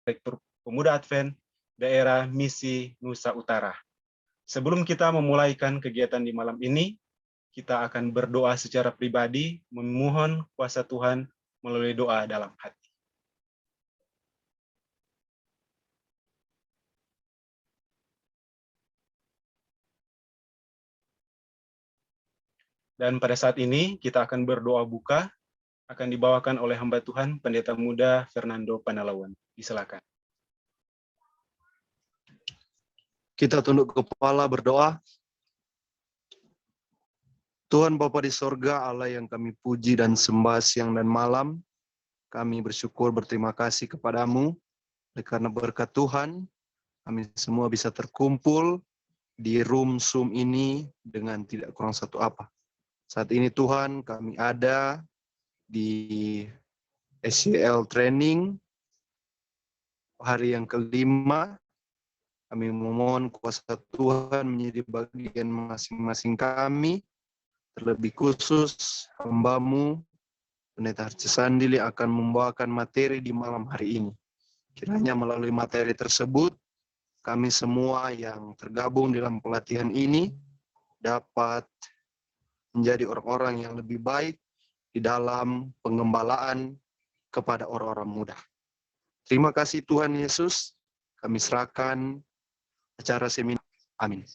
Direktur Pemuda Advent Daerah Misi Nusa Utara. Sebelum kita memulaikan kegiatan di malam ini, kita akan berdoa secara pribadi, memohon kuasa Tuhan melalui doa dalam hati. Dan pada saat ini kita akan berdoa buka, akan dibawakan oleh hamba Tuhan Pendeta Muda Fernando Panalawan. Disilakan. Kita tunduk kepala berdoa. Tuhan Bapa di sorga, Allah yang kami puji dan sembah siang dan malam, kami bersyukur berterima kasih kepadamu, karena berkat Tuhan, kami semua bisa terkumpul di room Zoom ini dengan tidak kurang satu apa. Saat ini Tuhan, kami ada di SCL Training, hari yang kelima. Kami memohon kuasa Tuhan menjadi bagian masing-masing kami, terlebih khusus hamba-Mu, Pendeta Harce Sandil yang akan membawakan materi di malam hari ini. Kiranya melalui materi tersebut, kami semua yang tergabung dalam pelatihan ini dapat menjadi orang-orang yang lebih baik di dalam pengembalaan kepada orang-orang muda. Terima kasih Tuhan Yesus, kami serahkan acara seminar. Amin.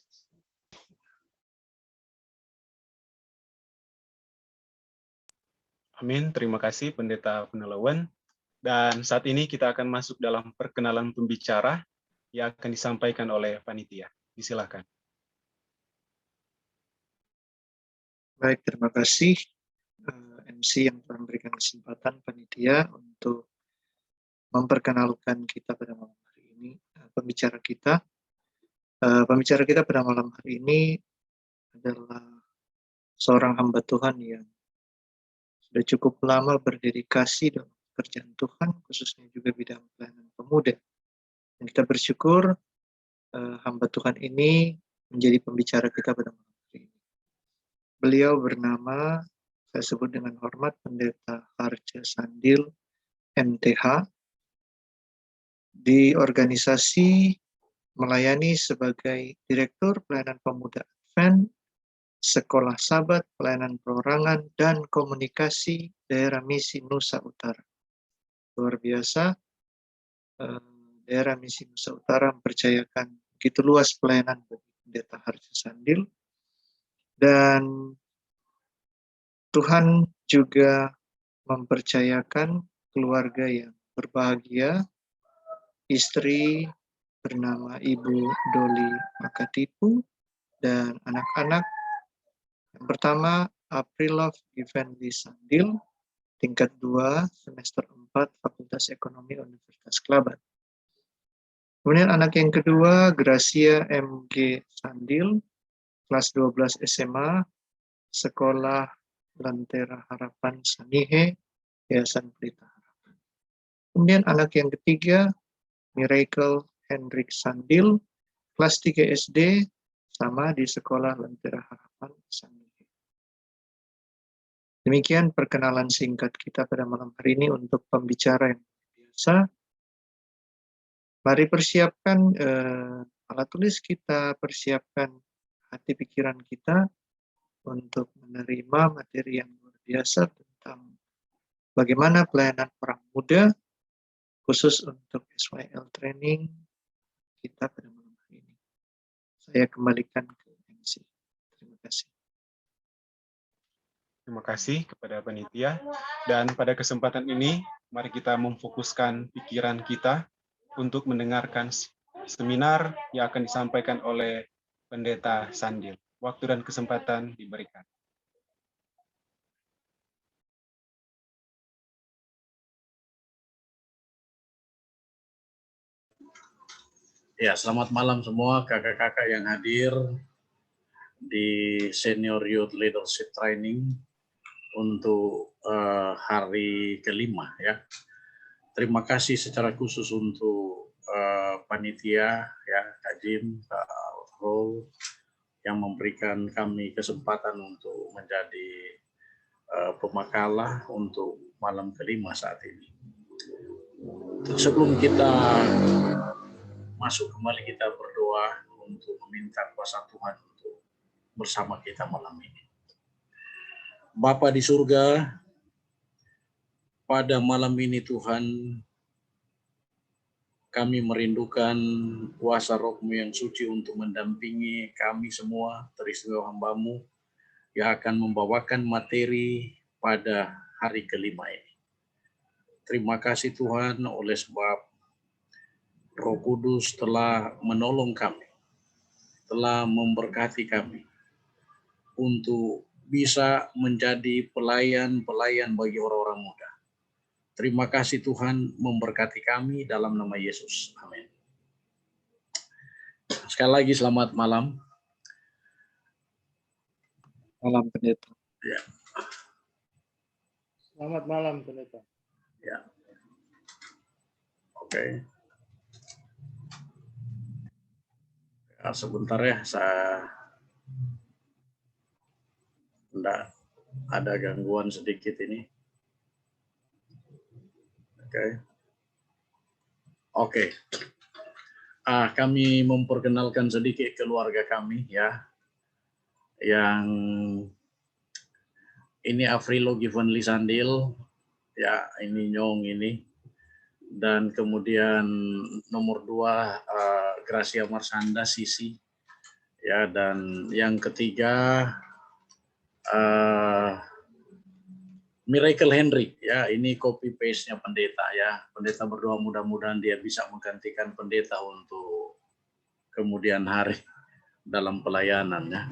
Amin, terima kasih Pendeta Panalawan. Dan saat ini kita akan masuk dalam perkenalan pembicara yang akan disampaikan oleh panitia. Disilakan. Baik, terima kasih MC yang telah memberikan kesempatan panitia untuk memperkenalkan kita pada malam hari ini. Pembicara kita pada malam hari ini adalah seorang hamba Tuhan yang sudah cukup lama berdedikasi dalam pekerjaan Tuhan, khususnya juga bidang pelayanan pemuda. Dan kita bersyukur hamba Tuhan ini menjadi pembicara kita pada malam hari ini. Beliau bernama, saya sebut dengan hormat, Pendeta Harce Sandil, MTH, di organisasi melayani sebagai Direktur Pelayanan Pemuda Advent, Sekolah Sabat, Pelayanan Perorangan, dan Komunikasi Daerah Misi Nusa Utara. Luar biasa, Daerah Misi Nusa Utara mempercayakan begitu luas pelayanan bagi Pendeta Harce Sandil, dan Tuhan juga mempercayakan keluarga yang berbahagia, istri bernama Ibu Doli Makatipu, dan anak-anak. Yang pertama, Aprilov Givendi Sandil, tingkat 2, semester 4, Fakultas Ekonomi Universitas Kelabat. Kemudian anak yang kedua, Gracia MG Sandil, kelas 12 SMA, Sekolah Lentera Harapan Sangihe, Yayasan Pelita Harapan. Kemudian anak yang ketiga, Miracle Hendrik Sandil, kelas 3 SD, sama di Sekolah Lentera Harapan Sangihe. Demikian perkenalan singkat kita pada malam hari ini untuk pembicara yang biasa. Mari persiapkan alat tulis kita, persiapkan hati pikiran kita untuk menerima materi yang luar biasa tentang bagaimana pelayanan orang muda, khusus untuk SYL Training kita pada malam hari ini. Saya kembalikan ke MC. Terima kasih. Terima kasih kepada panitia. Dan pada kesempatan ini, mari kita memfokuskan pikiran kita untuk mendengarkan seminar yang akan disampaikan oleh Pendeta Sandil. Waktu dan kesempatan diberikan. Ya, selamat malam semua kakak-kakak yang hadir di Senior Youth Leadership Training untuk hari kelima ya. Terima kasih secara khusus untuk panitia ya, Kak Jim, Kak Alfro, yang memberikan kami kesempatan untuk menjadi pemakalah untuk malam kelima saat ini. Sebelum kita masuk kembali, kita berdoa untuk meminta kuasa Tuhan untuk bersama kita malam ini. Bapa di surga, pada malam ini Tuhan, kami merindukan kuasa Roh-Mu yang suci untuk mendampingi kami semua, teristimewa hamba-Mu, yang akan membawakan materi pada hari kelima ini. Terima kasih Tuhan, oleh sebab Roh Kudus telah menolong kami, telah memberkati kami untuk bisa menjadi pelayan-pelayan bagi orang-orang muda. Terima kasih Tuhan, memberkati kami dalam nama Yesus. Amin. Sekali lagi selamat malam. Malam Pendeta. Ya. Selamat malam, Pendeta. Ya. Oke. Ya, sebentar ya, saya enggak ada gangguan sedikit ini. Oke. Kami memperkenalkan sedikit keluarga kami ya. Yang ini Afrilo Given Lisandil, ya ini Nyong ini. Dan kemudian nomor 2 Gracia Marsanda Sisi. Ya, dan yang ketiga Miracle Henry, ya ini copy paste-nya pendeta ya. Pendeta berdoa mudah-mudahan dia bisa menggantikan pendeta untuk kemudian hari dalam pelayanannya.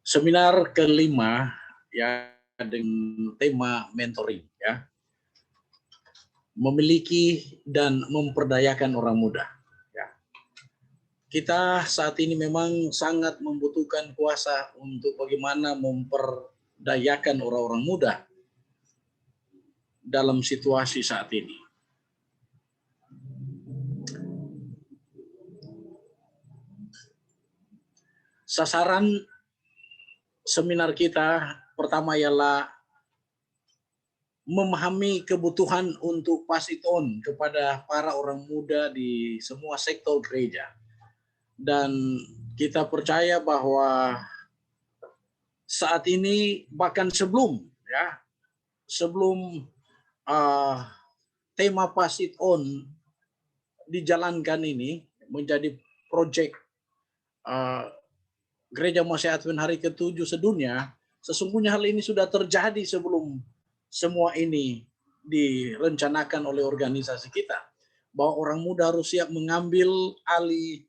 Seminar kelima ya dengan tema mentoring ya. Memiliki dan memperdayakan orang muda. Kita saat ini memang sangat membutuhkan kuasa untuk bagaimana memperdayakan orang-orang muda dalam situasi saat ini. Sasaran seminar kita pertama ialah memahami kebutuhan untuk pass it on kepada para orang muda di semua sektor gereja. Dan kita percaya bahwa saat ini bahkan sebelum tema pass it on dijalankan ini menjadi proyek Gereja Masih Advent hari ke-7 sedunia, sesungguhnya hal ini sudah terjadi sebelum semua ini direncanakan oleh organisasi kita, bahwa orang muda harus siap mengambil alih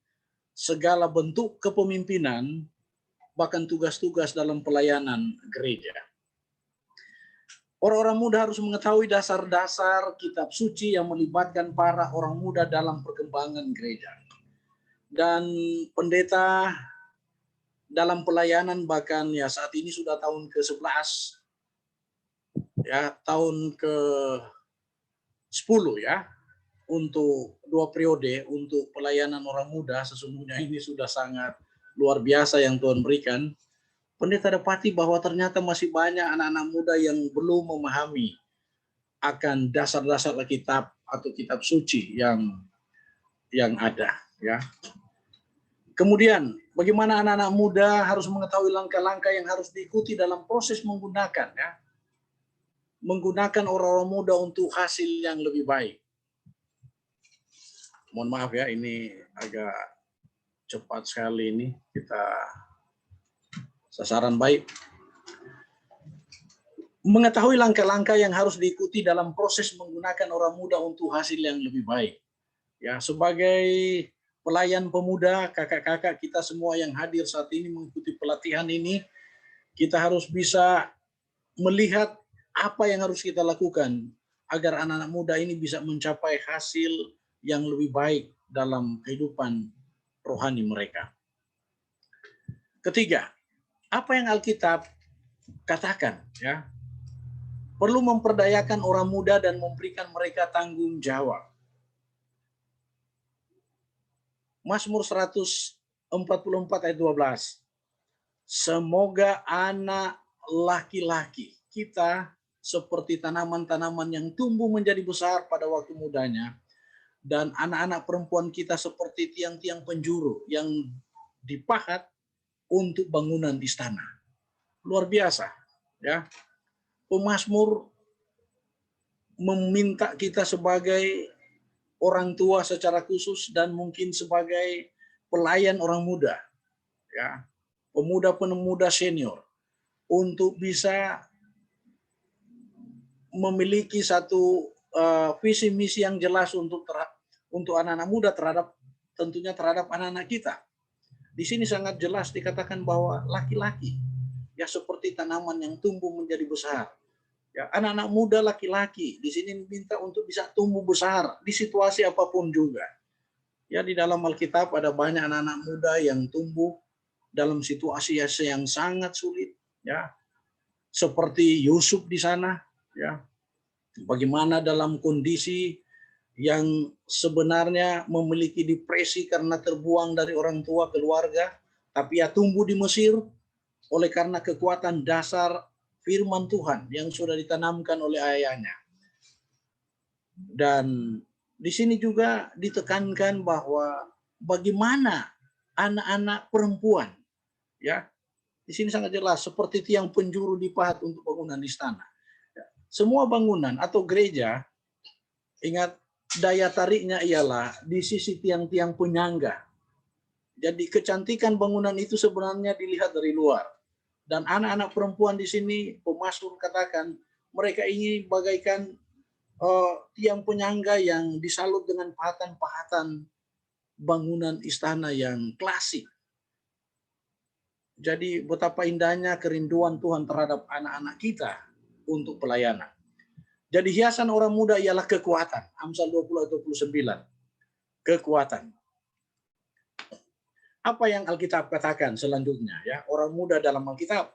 segala bentuk kepemimpinan, bahkan tugas-tugas dalam pelayanan gereja. Orang-orang muda harus mengetahui dasar-dasar kitab suci yang melibatkan para orang muda dalam perkembangan gereja. Dan pendeta dalam pelayanan bahkan ya saat ini sudah tahun ke-11, ya tahun ke-10 ya, untuk 2 periode untuk pelayanan orang muda. Sesungguhnya ini sudah sangat luar biasa yang Tuhan berikan. Pendeta dapati bahwa ternyata masih banyak anak-anak muda yang belum memahami akan dasar-dasar kitab atau kitab suci yang ada ya. Kemudian bagaimana anak-anak muda harus mengetahui langkah-langkah yang harus diikuti dalam proses menggunakan orang-orang muda untuk hasil yang lebih baik. Mohon maaf ya, ini agak cepat sekali ini kita sasaran baik. Mengetahui langkah-langkah yang harus diikuti dalam proses menggunakan orang muda untuk hasil yang lebih baik. Ya, sebagai pelayan pemuda, kakak-kakak kita semua yang hadir saat ini mengikuti pelatihan ini, kita harus bisa melihat apa yang harus kita lakukan agar anak-anak muda ini bisa mencapai hasil yang lebih baik dalam kehidupan rohani mereka. Ketiga, apa yang Alkitab katakan ya? Perlu memperdayakan orang muda dan memberikan mereka tanggung jawab. Mazmur 144 ayat 12. Semoga anak laki-laki kita seperti tanaman-tanaman yang tumbuh menjadi besar pada waktu mudanya, dan anak-anak perempuan kita seperti tiang-tiang penjuru yang dipahat untuk bangunan istana. Luar biasa, ya. Pemazmur meminta kita sebagai orang tua secara khusus dan mungkin sebagai pelayan orang muda, ya, pemuda-pemuda senior, untuk bisa memiliki satu visi misi yang jelas untuk anak-anak muda, tentunya terhadap anak-anak kita. Di sini sangat jelas dikatakan bahwa laki-laki ya seperti tanaman yang tumbuh menjadi besar. Ya, anak-anak muda laki-laki di sini minta untuk bisa tumbuh besar di situasi apapun juga. Ya, di dalam Alkitab ada banyak anak-anak muda yang tumbuh dalam situasi yang sangat sulit, ya. Seperti Yusuf di sana, ya. Bagaimana dalam kondisi yang sebenarnya memiliki depresi karena terbuang dari orang tua keluarga, tapi ia tumbuh di Mesir oleh karena kekuatan dasar firman Tuhan yang sudah ditanamkan oleh ayahnya. Dan di sini juga ditekankan bahwa bagaimana anak-anak perempuan, ya, di sini sangat jelas seperti tiang penjuru dipahat untuk bangunan istana. Semua bangunan atau gereja, ingat daya tariknya ialah di sisi tiang-tiang penyangga. Jadi kecantikan bangunan itu sebenarnya dilihat dari luar. Dan anak-anak perempuan di sini, pemazmur katakan, mereka ini bagaikan tiang penyangga yang disalut dengan pahatan-pahatan bangunan istana yang klasik. Jadi betapa indahnya kerinduan Tuhan terhadap anak-anak kita untuk pelayanan. Jadi hiasan orang muda ialah kekuatan. Amsal 20-29. Kekuatan. Apa yang Alkitab katakan selanjutnya, ya? Orang muda dalam Alkitab.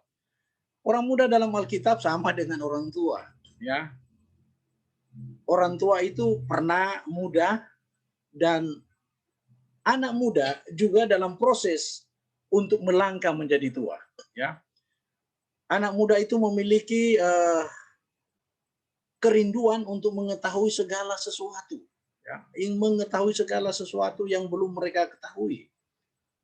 Orang muda dalam Alkitab sama dengan orang tua, ya. Orang tua itu pernah muda, dan anak muda juga dalam proses untuk melangkah menjadi tua, ya. Anak muda itu memiliki kerinduan untuk mengetahui segala sesuatu, ya. Ingin mengetahui segala sesuatu yang belum mereka ketahui,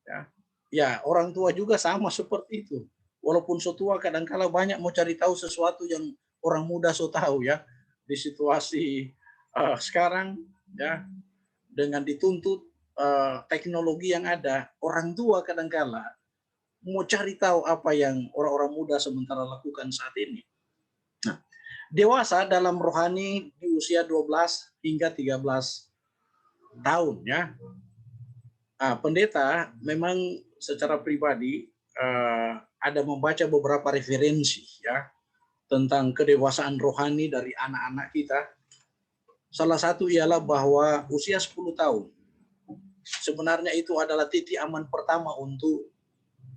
ya. Ya, orang tua juga sama seperti itu. Walaupun so tua, kadangkala banyak mau cari tahu sesuatu yang orang muda so tahu, ya. Di situasi sekarang, ya, dengan dituntut teknologi yang ada, orang tua kadangkala mau cari tahu apa yang orang-orang muda sementara lakukan saat ini. Nah, dewasa dalam rohani di usia 12 hingga 13 tahun, ya. Nah, pendeta memang secara pribadi ada membaca beberapa referensi, ya, tentang kedewasaan rohani dari anak-anak kita. Salah satu ialah bahwa usia 10 tahun sebenarnya itu adalah titik aman pertama untuk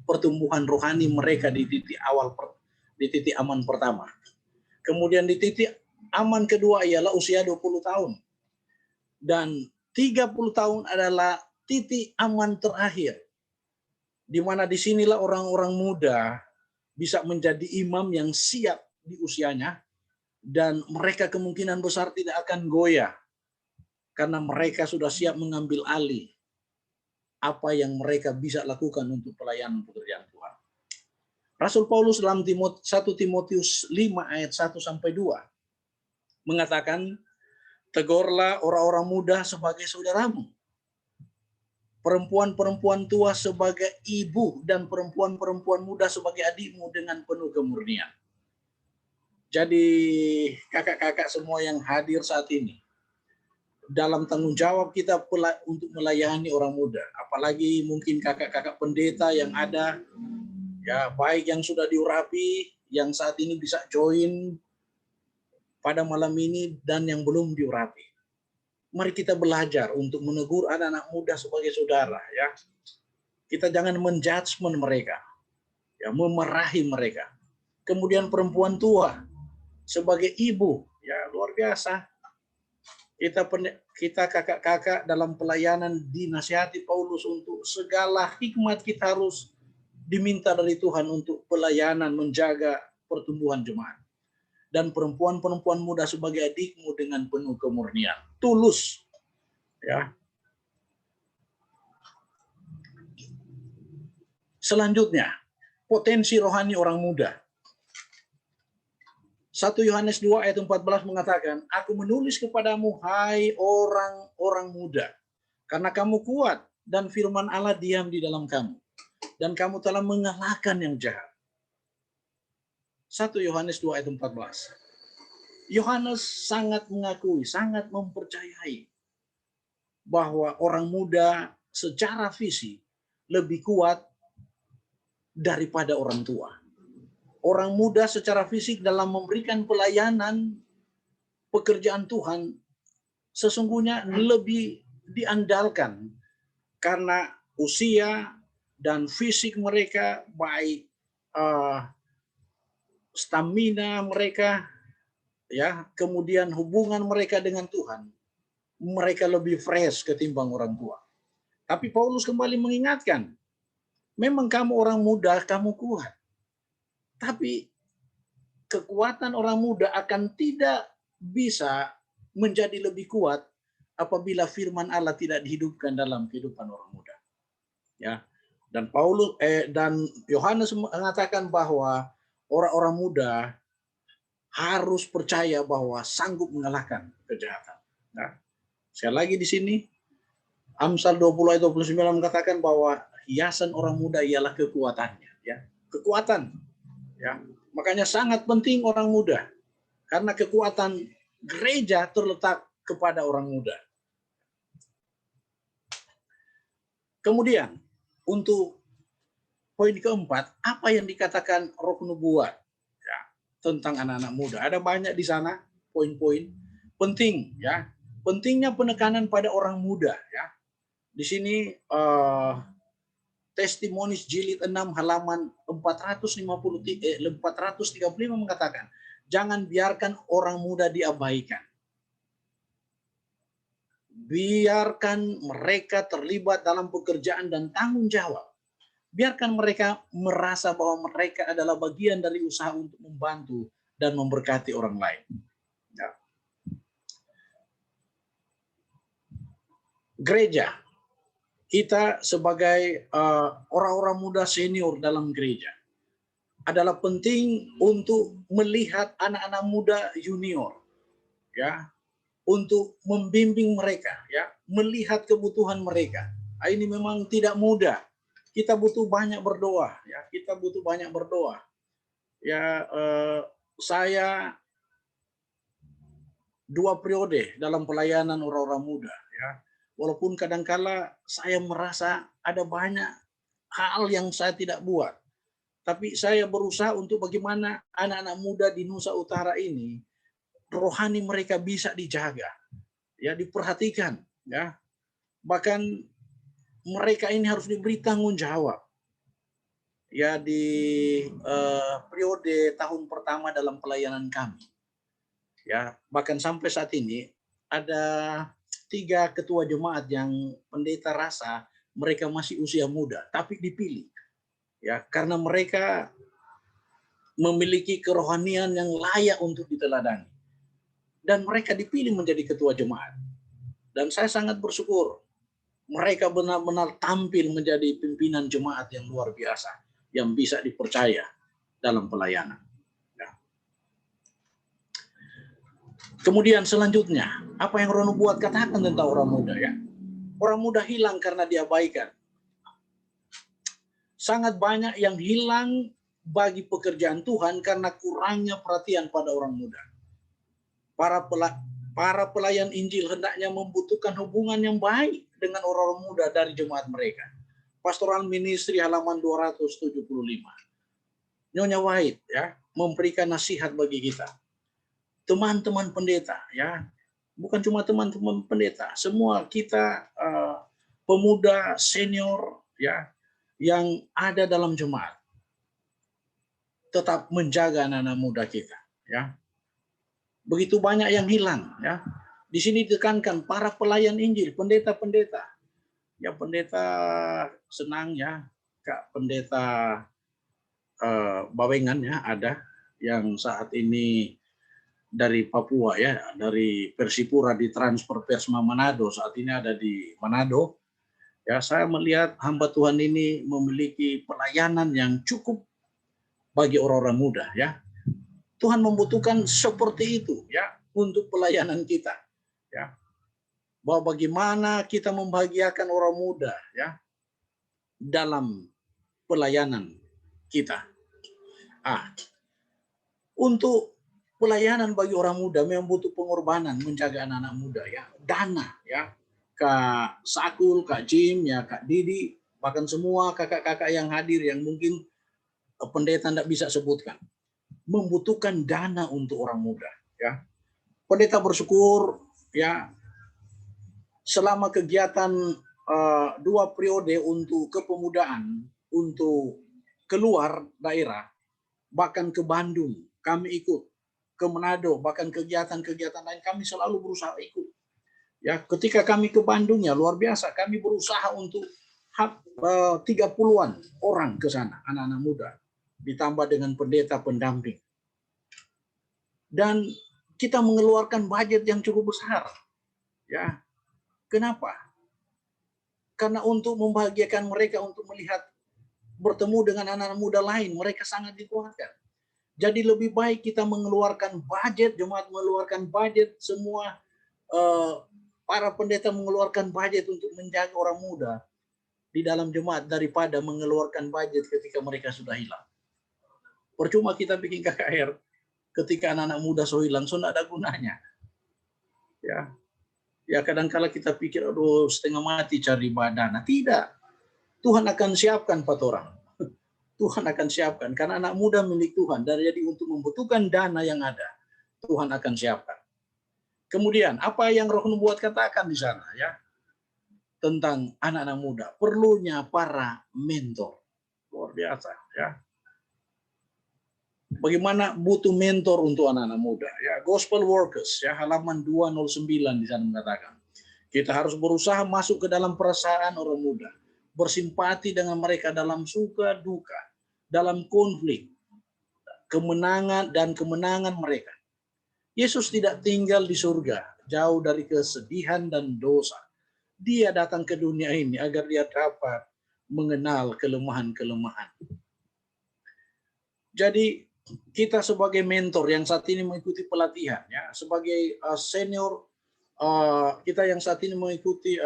pertumbuhan rohani mereka di titik aman pertama. Kemudian di titik aman kedua ialah usia 20 tahun. Dan 30 tahun adalah titik aman terakhir, di mana disinilah orang-orang muda bisa menjadi imam yang siap di usianya, dan mereka kemungkinan besar tidak akan goyah karena mereka sudah siap mengambil alih apa yang mereka bisa lakukan untuk pelayanan pekerjaan Tuhan. Rasul Paulus dalam 1 Timotius 5 ayat 1-2 mengatakan, tegurlah orang-orang muda sebagai saudaramu, perempuan-perempuan tua sebagai ibu, dan perempuan-perempuan muda sebagai adikmu dengan penuh kemurnian. Jadi kakak-kakak semua yang hadir saat ini, dalam tanggung jawab kita untuk melayani orang muda, apalagi mungkin kakak-kakak pendeta yang ada, ya, baik yang sudah diurapi, yang saat ini bisa join pada malam ini, dan yang belum diurapi. Mari kita belajar untuk menegur anak-anak muda sebagai saudara, ya. Kita jangan menjudgment mereka, ya, memarahi mereka. Kemudian perempuan tua sebagai ibu, ya, luar biasa. Kita kakak-kakak dalam pelayanan dinasihati Paulus untuk segala hikmat kita harus diminta dari Tuhan untuk pelayanan menjaga pertumbuhan jemaat. dan perempuan-perempuan muda sebagai adikmu dengan penuh kemurnian. Tulus. Ya. Selanjutnya, potensi rohani orang muda. 1 Yohanes 2 ayat 14 mengatakan, aku menulis kepadamu, hai orang-orang muda, karena kamu kuat dan firman Allah diam di dalam kamu, dan kamu telah mengalahkan yang jahat. 1 Yohanes 2 ayat 14. Yohanes sangat mengakui, sangat mempercayai bahwa orang muda secara fisik lebih kuat daripada orang tua. Orang muda secara fisik dalam memberikan pelayanan pekerjaan Tuhan sesungguhnya lebih diandalkan karena usia dan fisik mereka, baik stamina mereka, ya, kemudian hubungan mereka dengan Tuhan, mereka lebih fresh ketimbang orang tua. Tapi Paulus kembali mengingatkan, memang kamu orang muda, kamu kuat. Tapi kekuatan orang muda akan tidak bisa menjadi lebih kuat apabila firman Allah tidak dihidupkan dalam kehidupan orang muda. Ya. Dan Yohanes mengatakan bahwa orang-orang muda harus percaya bahwa sanggup mengalahkan kejahatan. Nah, sekali lagi di sini Amsal 20 ayat 29 mengatakan bahwa hiasan orang muda ialah kekuatannya, ya. Kekuatan. Ya, makanya sangat penting orang muda, karena kekuatan gereja terletak kepada orang muda. Kemudian untuk poin keempat, apa yang dikatakan Roh Nubuat, ya, tentang anak-anak muda? Ada banyak di sana poin-poin penting, ya. Pentingnya penekanan pada orang muda, ya. Di sini Testimonis jilid 6 halaman 435 mengatakan, jangan biarkan orang muda diabaikan. Biarkan mereka terlibat dalam pekerjaan dan tanggung jawab. Biarkan mereka merasa bahwa mereka adalah bagian dari usaha untuk membantu dan memberkati orang lain. Ya. Gereja, kita sebagai orang-orang muda senior dalam gereja adalah penting untuk melihat anak-anak muda junior, ya, untuk membimbing mereka, ya, melihat kebutuhan mereka. Ini memang tidak mudah. Kita butuh banyak berdoa, ya. Kita butuh banyak berdoa. Ya, saya 2 periode dalam pelayanan orang-orang muda, ya. Walaupun kadangkala saya merasa ada banyak hal yang saya tidak buat. Tapi saya berusaha untuk bagaimana anak-anak muda di Nusa Utara ini rohani mereka bisa dijaga, ya, diperhatikan, ya. Bahkan mereka ini harus diberi tanggung jawab. Ya, di periode tahun pertama dalam pelayanan kami. Ya, bahkan sampai saat ini ada 3 ketua jemaat yang pendeta rasa mereka masih usia muda, tapi dipilih, ya, karena mereka memiliki kerohanian yang layak untuk diteladani, dan mereka dipilih menjadi ketua jemaat. Dan saya sangat bersyukur mereka benar-benar tampil menjadi pimpinan jemaat yang luar biasa, yang bisa dipercaya dalam pelayanan. Kemudian selanjutnya, apa yang Roh Nubuat katakan tentang orang muda, ya? Orang muda hilang karena diabaikan. Sangat banyak yang hilang bagi pekerjaan Tuhan karena kurangnya perhatian pada orang muda. Para pelayan Injil hendaknya membutuhkan hubungan yang baik dengan orang-orang muda dari jemaat mereka. Pastoral Ministry halaman 275. Nyonya White, ya, memberikan nasihat bagi kita. Teman-teman pendeta, ya, bukan cuma teman-teman pendeta, semua kita pemuda senior, ya, yang ada dalam jemaat tetap menjaga anak-anak muda kita, ya. Begitu banyak yang hilang, ya. Di sini ditekankan para pelayan Injil, pendeta-pendeta, ya, pendeta senang, ya, Kak Pendeta Bawengan, ya, ada yang saat ini dari Papua ya, dari Persipura ditransfer Persma Manado, saat ini ada di Manado. Ya, saya melihat hamba Tuhan ini memiliki pelayanan yang cukup bagi orang-orang muda ya. Tuhan membutuhkan seperti itu ya untuk pelayanan kita ya. Bahwa bagaimana kita membahagiakan orang muda ya dalam pelayanan kita. Untuk pelayanan bagi orang muda memang butuh pengorbanan menjaga anak-anak muda ya. Dana ya. Kak Sakul, Kak Jim, ya Kak Didi, bahkan semua kakak-kakak yang hadir yang mungkin pendeta tidak bisa sebutkan. Membutuhkan dana untuk orang muda ya. Pendeta bersyukur ya selama kegiatan 2 periode untuk kepemudaan, untuk keluar daerah, bahkan ke Bandung kami ikut, ke Manado, bahkan kegiatan-kegiatan lain kami selalu berusaha ikut. Ya, ketika kami ke Bandung ya luar biasa, kami berusaha untuk 30-an orang ke sana, anak-anak muda, ditambah dengan pendeta pendamping. Dan kita mengeluarkan budget yang cukup besar. Ya. Kenapa? Karena untuk membahagiakan mereka, untuk melihat bertemu dengan anak-anak muda lain, mereka sangat dikuatkan. Jadi lebih baik kita mengeluarkan budget, jemaat mengeluarkan budget, semua para pendeta mengeluarkan budget untuk menjaga orang muda di dalam jemaat daripada mengeluarkan budget ketika mereka sudah hilang. Percuma kita bikin KKR ketika anak-anak muda so hilang, so tidak ada gunanya. Ya kadang-kala kita pikir, aduh setengah mati cari dana. Tidak. Tuhan akan siapkan 4 orang. Tuhan akan siapkan. Karena anak muda milik Tuhan. Dan jadi untuk membutuhkan dana yang ada, Tuhan akan siapkan. Kemudian, apa yang Roh Nubuat katakan di sana ya tentang anak-anak muda. Perlunya para mentor. Luar biasa ya. Bagaimana butuh mentor untuk anak-anak muda ya. Gospel workers ya, halaman 209 di sana mengatakan kita harus berusaha masuk ke dalam perasaan orang muda, bersimpati dengan mereka dalam suka duka, dalam konflik, kemenangan dan kemenangan mereka. Yesus tidak tinggal di surga jauh dari kesedihan dan dosa. Dia datang ke dunia ini agar dia dapat mengenal kelemahan-kelemahan. Jadi kita sebagai mentor yang saat ini mengikuti pelatihan, ya, sebagai senior kita yang saat ini mengikuti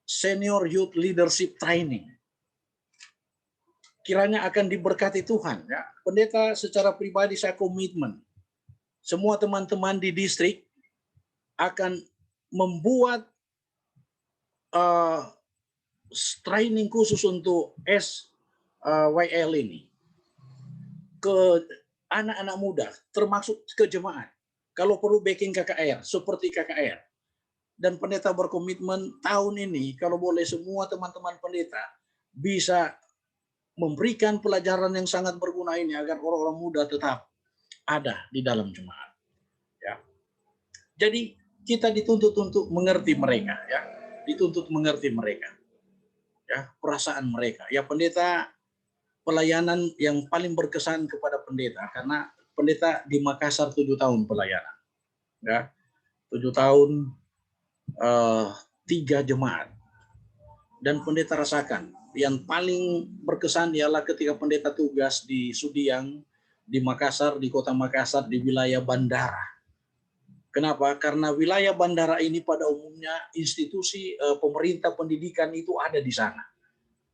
senior youth leadership training, kiranya akan diberkati Tuhan. Ya. Pendeta secara pribadi saya komitmen, semua teman-teman di distrik akan membuat training khusus untuk SYL ini ke anak-anak muda, termasuk ke jemaat. Kalau perlu backing KKR, seperti KKR. Dan pendeta berkomitmen tahun ini, kalau boleh semua teman-teman pendeta bisa memberikan pelajaran yang sangat berguna ini agar orang-orang muda tetap ada di dalam jemaat. Ya. Jadi kita dituntut untuk mengerti mereka, ya, dituntut mengerti mereka, ya, perasaan mereka. Ya, pendeta pelayanan yang paling berkesan kepada pendeta, karena pendeta di Makassar 7 tahun pelayanan, ya, 7 tahun 3 jemaat, dan pendeta rasakan yang paling berkesan ialah ketika pendeta tugas di Sudiang, di Makassar, di kota Makassar, di wilayah bandara. Kenapa? Karena wilayah bandara ini pada umumnya institusi pemerintah pendidikan itu ada di sana.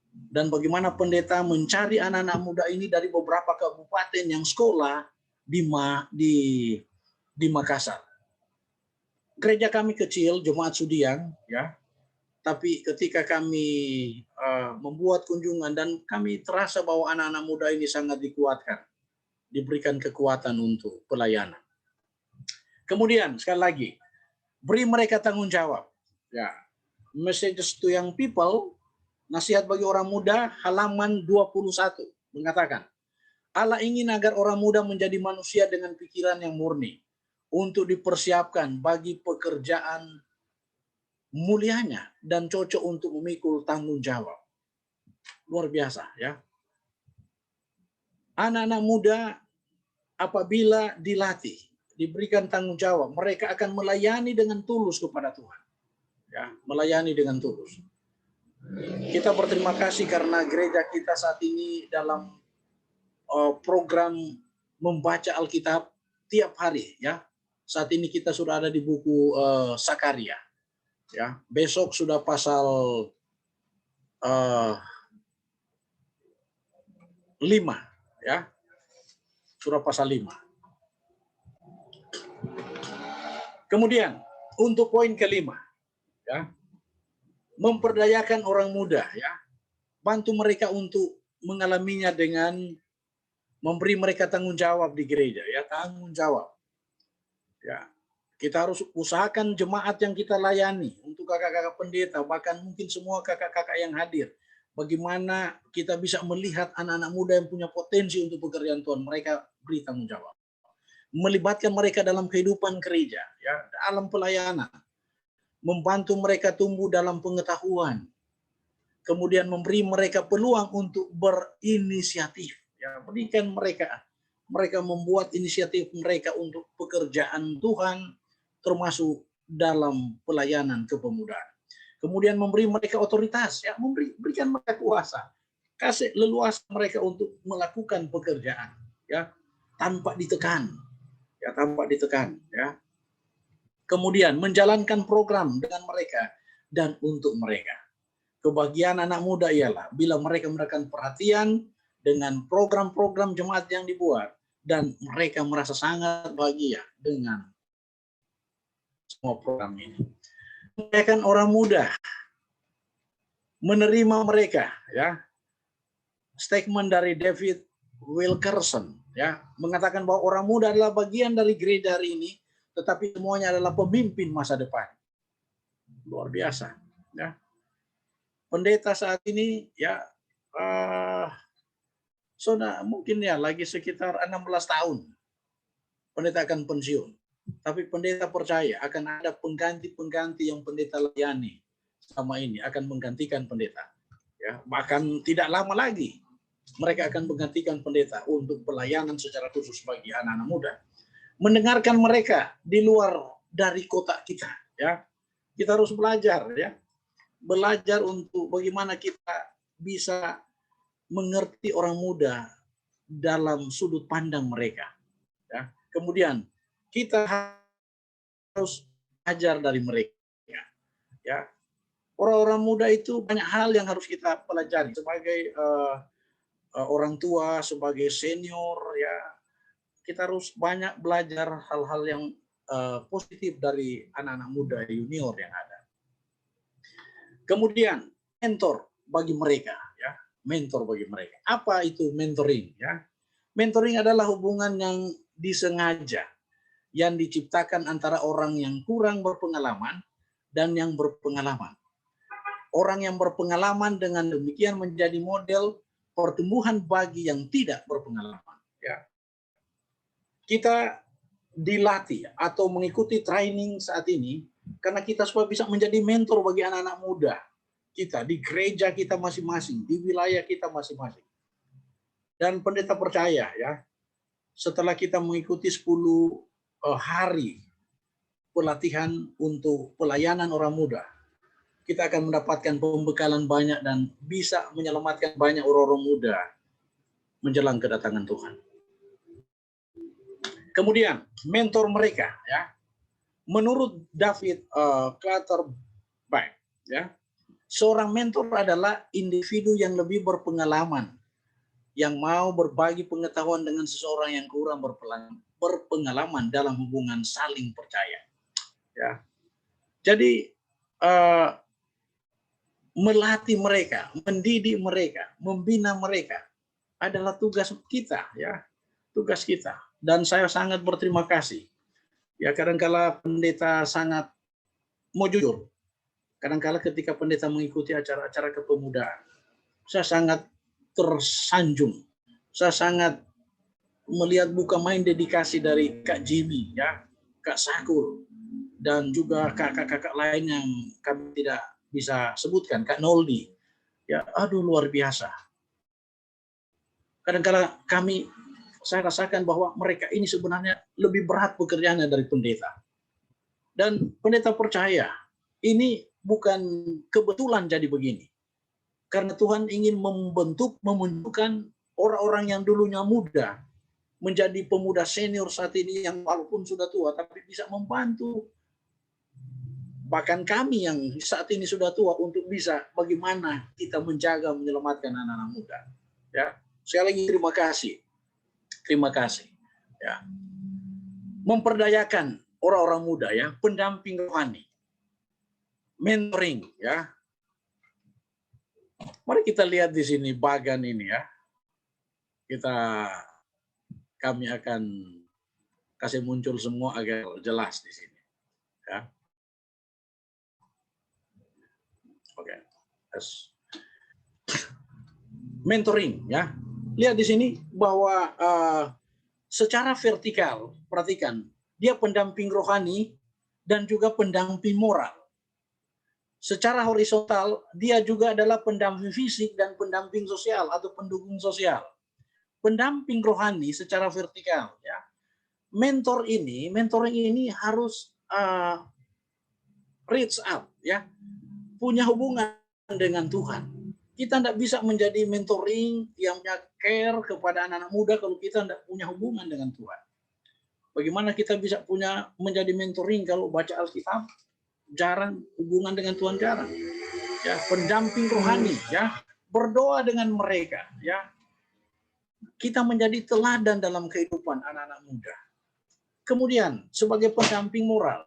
Dan bagaimana pendeta mencari anak-anak muda ini dari beberapa kabupaten yang sekolah di Makassar. Gereja kami kecil, Jemaat Sudiang, ya. Tapi ketika kami membuat kunjungan dan kami terasa bahwa anak-anak muda ini sangat dikuatkan, diberikan kekuatan untuk pelayanan. Kemudian sekali lagi, beri mereka tanggung jawab. Ya, messages to young people. Nasihat bagi orang muda, halaman 21 mengatakan, Allah ingin agar orang muda menjadi manusia dengan pikiran yang murni untuk dipersiapkan bagi pekerjaan mulianya dan cocok untuk memikul tanggung jawab. Luar biasa, ya. Anak-anak muda apabila dilatih, diberikan tanggung jawab, mereka akan melayani dengan tulus kepada Tuhan. Ya, melayani dengan tulus. Kita berterima kasih karena gereja kita saat ini dalam program membaca Alkitab tiap hari, ya. Saat ini kita sudah ada di buku Sakaria, ya. Besok sudah pasal 5, ya. Surah pasal 5. Kemudian untuk poin kelima, ya, memperdayakan orang muda, ya, bantu mereka untuk mengalaminya dengan memberi mereka tanggung jawab di gereja, ya, tanggung jawab, ya. Kita harus usahakan jemaat yang kita layani untuk kakak-kakak pendeta, bahkan mungkin semua kakak-kakak yang hadir. Bagaimana kita bisa melihat anak-anak muda yang punya potensi untuk pekerjaan Tuhan, mereka beri tanggung jawab. Melibatkan mereka dalam kehidupan gereja, ya, dalam pelayanan, membantu mereka tumbuh dalam pengetahuan, kemudian memberi mereka peluang untuk berinisiatif, ya, berikan mereka membuat inisiatif mereka untuk pekerjaan Tuhan, termasuk dalam pelayanan kepemudaan. Kemudian memberi mereka otoritas, ya, berikan mereka kuasa, kasih leluasa mereka untuk melakukan pekerjaan, ya, tanpa ditekan. Ya, tanpa ditekan, ya. Kemudian menjalankan program dengan mereka dan untuk mereka. Kebahagiaan anak muda ialah bila mereka mendapatkan perhatian dengan program-program jemaat yang dibuat dan mereka merasa sangat bahagia dengan semua program ini. Mereka orang muda menerima mereka, ya. Statement dari David Wilkerson, ya, mengatakan bahwa orang muda adalah bagian dari gereja hari ini, tetapi semuanya adalah pemimpin masa depan. Luar biasa, ya. Pendeta saat ini, ya, sudah mungkin ya lagi sekitar 16 tahun pendeta akan pensiun. Tapi pendeta percaya akan ada pengganti-pengganti yang pendeta layani selama ini akan menggantikan pendeta. Ya, bahkan tidak lama lagi mereka akan menggantikan pendeta untuk pelayanan secara khusus bagi anak-anak muda. Mendengarkan mereka di luar dari kota kita, ya. Kita harus belajar, ya. Belajar untuk bagaimana kita bisa mengerti orang muda dalam sudut pandang mereka, ya. Kemudian kita harus belajar dari mereka, ya. Orang-orang muda itu banyak hal yang harus kita pelajari sebagai orang tua, sebagai senior, ya. Kita harus banyak belajar hal-hal yang positif dari anak-anak muda junior yang ada. Kemudian mentor bagi mereka, ya, mentor bagi mereka. Apa itu mentoring, ya? Mentoring adalah hubungan yang disengaja yang diciptakan antara orang yang kurang berpengalaman dan yang berpengalaman. Orang yang berpengalaman dengan demikian menjadi model pertumbuhan bagi yang tidak berpengalaman, ya. Kita dilatih atau mengikuti training saat ini karena kita supaya bisa menjadi mentor bagi anak-anak muda kita di gereja kita masing-masing, di wilayah kita masing-masing. Dan pendeta percaya, ya, setelah kita mengikuti 10 hari pelatihan untuk pelayanan orang muda, kita akan mendapatkan pembekalan banyak dan bisa menyelamatkan banyak orang-orang muda menjelang kedatangan Tuhan. Kemudian mentor mereka, ya, menurut David Clutterbuck, ya, seorang mentor adalah individu yang lebih berpengalaman, yang mau berbagi pengetahuan dengan seseorang yang kurang berpengalaman dalam hubungan saling percaya, ya. Jadi melatih mereka, mendidik mereka, membina mereka adalah tugas kita, ya, tugas kita. Dan saya sangat berterima kasih. Ya, kadangkala pendeta sangat mau jujur. Kadangkala ketika pendeta mengikuti acara-acara kepemudaan, saya sangat tersanjung. Saya sangat melihat buka main dedikasi dari Kak Jimmy, ya, Kak Sakul, dan juga kakak-kakak lain yang kami tidak bisa sebutkan, Kak Noldi. Ya, aduh, luar biasa. Kadangkala kami saya rasakan bahwa mereka ini sebenarnya lebih berat pekerjaannya dari pendeta. Dan pendeta percaya, ini bukan kebetulan jadi begini. Karena Tuhan ingin memunculkan orang-orang yang dulunya muda, menjadi pemuda senior saat ini yang walaupun sudah tua, tapi bisa membantu. Bahkan kami yang saat ini sudah tua untuk bisa bagaimana kita menjaga, menyelamatkan anak-anak muda. Ya, sekali lagi terima kasih. Terima kasih. Ya. Memperdayakan orang-orang muda, ya, pendamping rohani, mentoring, ya. Mari kita lihat di sini bagan ini, ya. Kami akan kasih muncul semua agar jelas di sini, ya. Oke. Yes. Mentoring, ya. Lihat di sini bahwa secara vertikal, perhatikan, dia pendamping rohani dan juga pendamping moral. Secara horizontal, dia juga adalah pendamping fisik dan pendamping sosial atau pendukung sosial. Pendamping rohani secara vertikal, ya. Mentoring ini harus reach up, ya, punya hubungan dengan Tuhan. Kita tidak bisa menjadi mentoring yang punya care kepada anak-anak muda kalau kita tidak punya hubungan dengan Tuhan. Bagaimana kita bisa menjadi mentoring kalau baca Alkitab jarang, hubungan dengan Tuhan jarang. Ya, pendamping rohani, ya, berdoa dengan mereka, ya. Kita menjadi teladan dalam kehidupan anak-anak muda. Kemudian sebagai pendamping moral,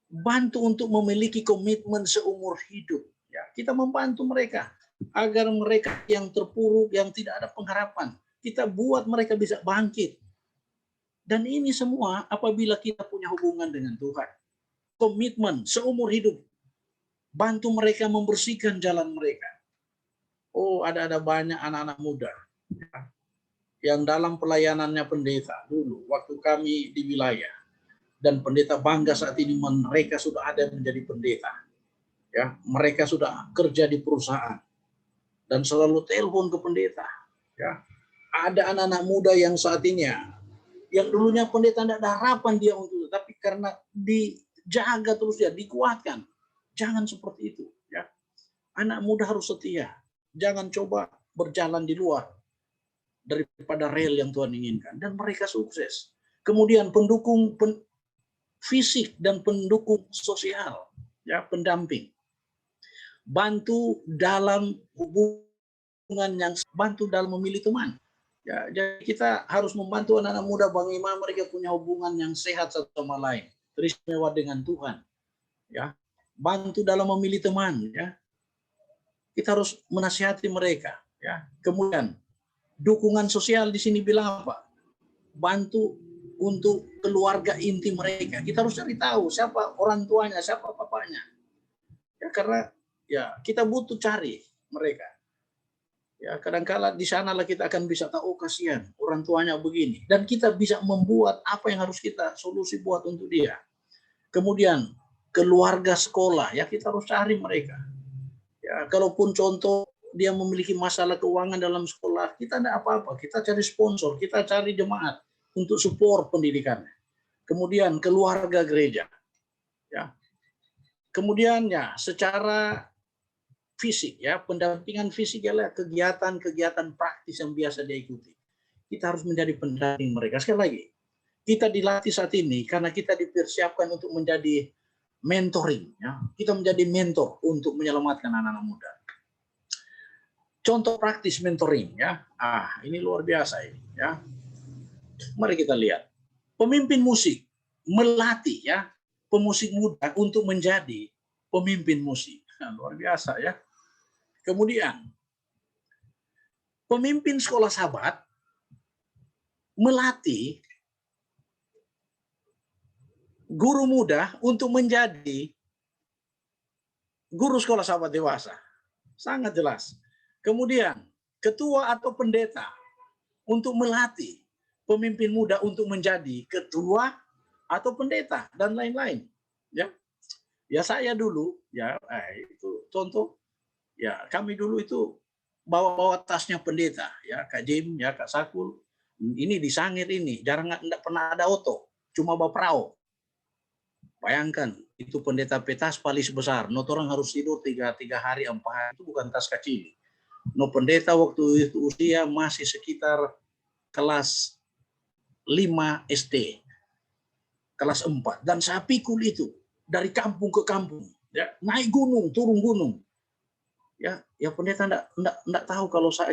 bantu untuk memiliki komitmen seumur hidup. Ya, kita membantu mereka agar mereka yang terpuruk, yang tidak ada pengharapan, kita buat mereka bisa bangkit. Dan ini semua apabila kita punya hubungan dengan Tuhan. Komitmen seumur hidup. Bantu mereka membersihkan jalan mereka. Oh, ada banyak anak-anak muda, ya, yang dalam pelayanannya pendeta dulu, waktu kami di wilayah. Dan pendeta bangga saat ini mereka sudah ada yang menjadi pendeta. Ya, mereka sudah kerja di perusahaan dan selalu telepon ke pendeta. Ya, ada anak-anak muda yang saat ini, yang dulunya pendeta tidak ada harapan dia untuk, tapi karena dijaga terus, ya, dikuatkan. Jangan seperti itu. Ya, anak muda harus setia. Jangan coba berjalan di luar daripada rel yang Tuhan inginkan. Dan mereka sukses. Kemudian pendukung fisik dan pendukung sosial, ya, pendamping. Bantu dalam hubungan bantu dalam memilih teman. Ya, jadi kita harus membantu anak-anak muda bagaimana mereka punya hubungan yang sehat satu sama lain, teristimewa dengan Tuhan. Ya, bantu dalam memilih teman, ya. Kita harus menasihati mereka, ya. Kemudian dukungan sosial di sini bilang apa? Bantu untuk keluarga inti mereka. Kita harus cari tahu siapa orang tuanya, siapa papanya. Ya, karena ya kita butuh cari mereka. Ya, kadang-kala di sanalah kita akan bisa tahu, oh, kasihan orang tuanya begini, dan kita bisa membuat apa yang harus kita solusi buat untuk dia. Kemudian keluarga sekolah, ya, kita harus cari mereka. Ya, kalaupun contoh dia memiliki masalah keuangan dalam sekolah, kita tidak apa-apa, kita cari sponsor, kita cari jemaat untuk support pendidikannya. Kemudian keluarga gereja, ya. Kemudian, ya, secara fisik, ya, pendampingan fisik adalah kegiatan-kegiatan praktis yang biasa dia ikuti. Kita harus menjadi pendamping mereka. Sekali lagi, kita dilatih saat ini karena kita dipersiapkan untuk menjadi mentoring, ya. Kita menjadi mentor untuk menyelamatkan anak-anak muda. Contoh praktis mentoring, ya. Ini luar biasa ini, ya. Mari kita lihat. Pemimpin musik melatih, ya, pemusik muda untuk menjadi pemimpin musik. Luar biasa, ya. Kemudian pemimpin sekolah sahabat melatih guru muda untuk menjadi guru sekolah sahabat dewasa. Sangat jelas. Kemudian ketua atau pendeta untuk melatih pemimpin muda untuk menjadi ketua atau pendeta dan lain-lain. Ya, ya, saya dulu, ya, itu contoh, ya, kami dulu itu bawa tasnya pendeta, ya Kak Jim, ya Kak Sakul. Ini di Sangir ini, jarang enggak pernah ada oto, cuma bawa perahu. Bayangkan, itu pendeta petas paling besar. No orang harus tidur 3 hari 4 hari, itu bukan tas kecil. No pendeta waktu itu usia masih sekitar kelas 5 SD, kelas 4, dan saya pikul itu dari kampung ke kampung, ya, naik gunung, turun gunung. Ya pendeta enggak tahu kalau saya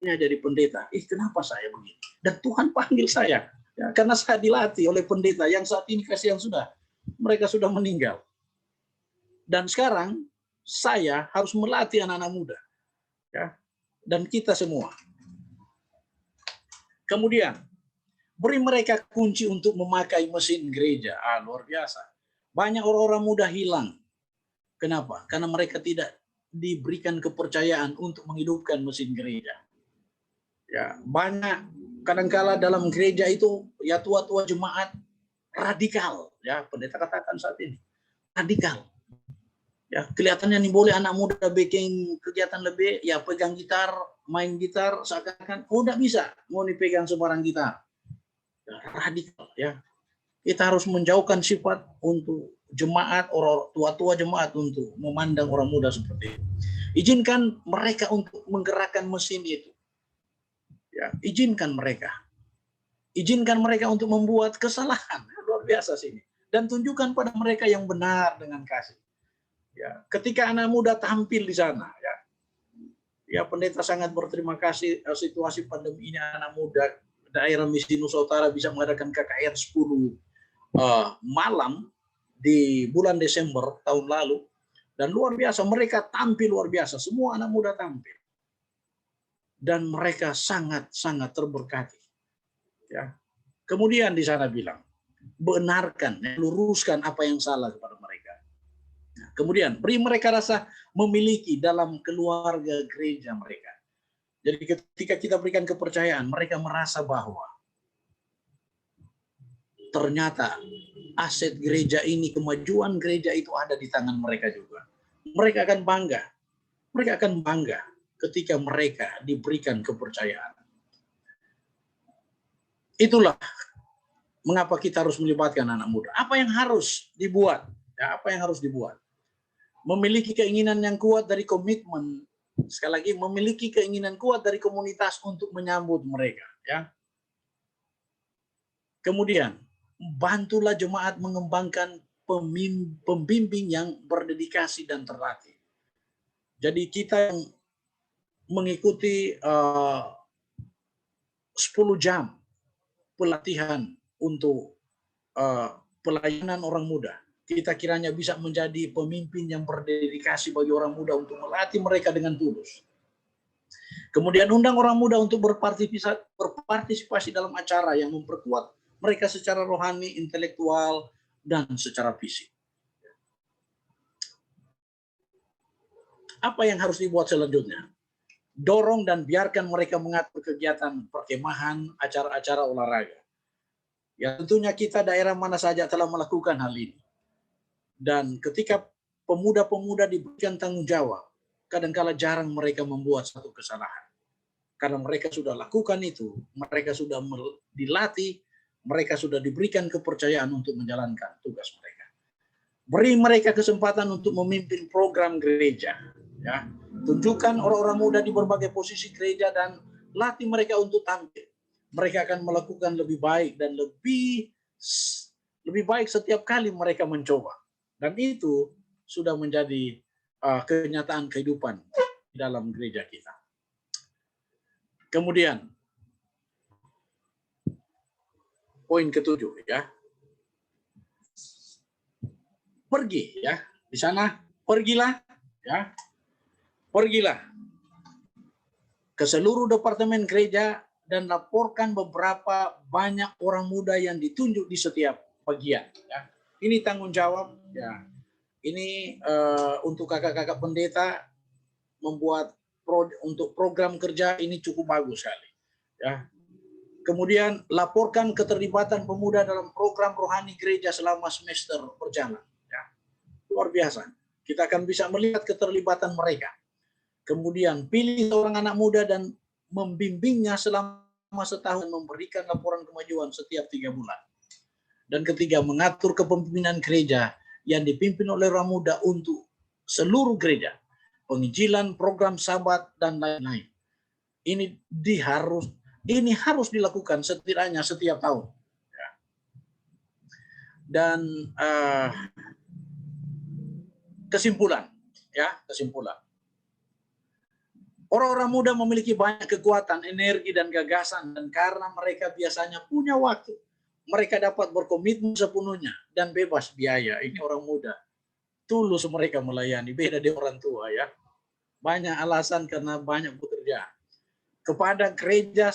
jadi pendeta. Kenapa saya begini? Dan Tuhan panggil saya, ya, karena saya dilatih oleh pendeta yang saat ini kasihan mereka sudah meninggal. Dan sekarang saya harus melatih anak-anak muda, ya, dan kita semua. Kemudian beri mereka kunci untuk memakai mesin gereja. Luar biasa. Banyak orang-orang muda hilang. Kenapa? Karena mereka tidak diberikan kepercayaan untuk menghidupkan mesin gereja. Ya, banyak kadangkala dalam gereja itu ya tua-tua jemaat radikal, ya pendeta katakan saat ini radikal. Ya, kelihatannya nih boleh anak muda bikin kegiatan lebih, ya pegang gitar, main gitar, seakan-akan enggak bisa mau dipegang sembarang gitar. Ya, radikal, ya. Kita harus menjauhkan sifat untuk jemaat, orang tua-tua jemaat untuk memandang orang muda seperti itu. Izinkan mereka untuk menggerakkan mesin itu. Ya, izinkan mereka untuk membuat kesalahan. Luar biasa sih. Dan tunjukkan pada mereka yang benar dengan kasih. Ya, ketika anak muda tampil di sana, ya pendeta sangat berterima kasih situasi pandemi ini anak muda daerah Misi Nusa Utara bisa mengadakan KKR 10 malam di bulan Desember tahun lalu, dan luar biasa mereka tampil luar biasa, semua anak muda tampil. Dan mereka sangat-sangat terberkati. Ya. Kemudian di sana bilang, benarkan, luruskan apa yang salah kepada mereka. Nah, kemudian beri mereka rasa memiliki dalam keluarga gereja mereka. Jadi ketika kita berikan kepercayaan, mereka merasa bahwa ternyata aset gereja ini, kemajuan gereja itu ada di tangan mereka juga. Mereka akan bangga. Mereka akan bangga ketika mereka diberikan kepercayaan. Itulah mengapa kita harus melibatkan anak muda. Apa yang harus dibuat? Ya, apa yang harus dibuat? Memiliki keinginan yang kuat dari komitmen. Sekali lagi, memiliki keinginan kuat dari komunitas untuk menyambut mereka. Ya. Kemudian, bantulah jemaat mengembangkan pembimbing yang berdedikasi dan terlatih. Jadi kita yang mengikuti 10 jam pelatihan untuk pelayanan orang muda. Kita kiranya bisa menjadi pemimpin yang berdedikasi bagi orang muda untuk melatih mereka dengan tulus. Kemudian undang orang muda untuk berpartisipasi dalam acara yang memperkuat mereka secara rohani, intelektual, dan secara fisik. Apa yang harus dibuat selanjutnya? Dorong dan biarkan mereka mengatur kegiatan perkemahan, acara-acara olahraga. Ya tentunya kita daerah mana saja telah melakukan hal ini. Dan ketika pemuda-pemuda diberikan tanggung jawab, kadangkala jarang mereka membuat satu kesalahan. Karena mereka sudah lakukan itu, mereka sudah dilatih, mereka sudah diberikan kepercayaan untuk menjalankan tugas mereka. Beri mereka kesempatan untuk memimpin program gereja. Ya. Tunjukkan orang-orang muda di berbagai posisi gereja dan latih mereka untuk tampil. Mereka akan melakukan lebih baik dan lebih baik setiap kali mereka mencoba. Dan itu sudah menjadi kenyataan kehidupan di dalam gereja kita. Kemudian poin ke-7 ya. Pergi ya. Di sana pergilah ya. Pergilah ke seluruh departemen gereja dan laporkan beberapa banyak orang muda yang ditunjuk di setiap bagian. Ya. Ini tanggung jawab. Ya. Ini untuk kakak-kakak pendeta membuat untuk program kerja ini cukup bagus sekali. Ya. Kemudian laporkan keterlibatan pemuda dalam program rohani gereja selama semester berjalan. Ya. Luar biasa. Kita akan bisa melihat keterlibatan mereka. Kemudian pilih seorang anak muda dan membimbingnya selama setahun, memberikan laporan kemajuan setiap 3 bulan. Dan ketiga, mengatur kepemimpinan gereja yang dipimpin oleh orang muda untuk seluruh gereja, penginjilan, program sahabat, dan lain-lain. Ini harus dilakukan setidaknya setiap tahun. Dan kesimpulan. Orang-orang muda memiliki banyak kekuatan, energi, dan gagasan, dan karena mereka biasanya punya waktu, mereka dapat berkomitmen sepenuhnya dan bebas biaya. Ini orang muda. Tulus mereka melayani, beda dari orang tua ya. Banyak alasan karena banyak bekerja. Kepada gereja,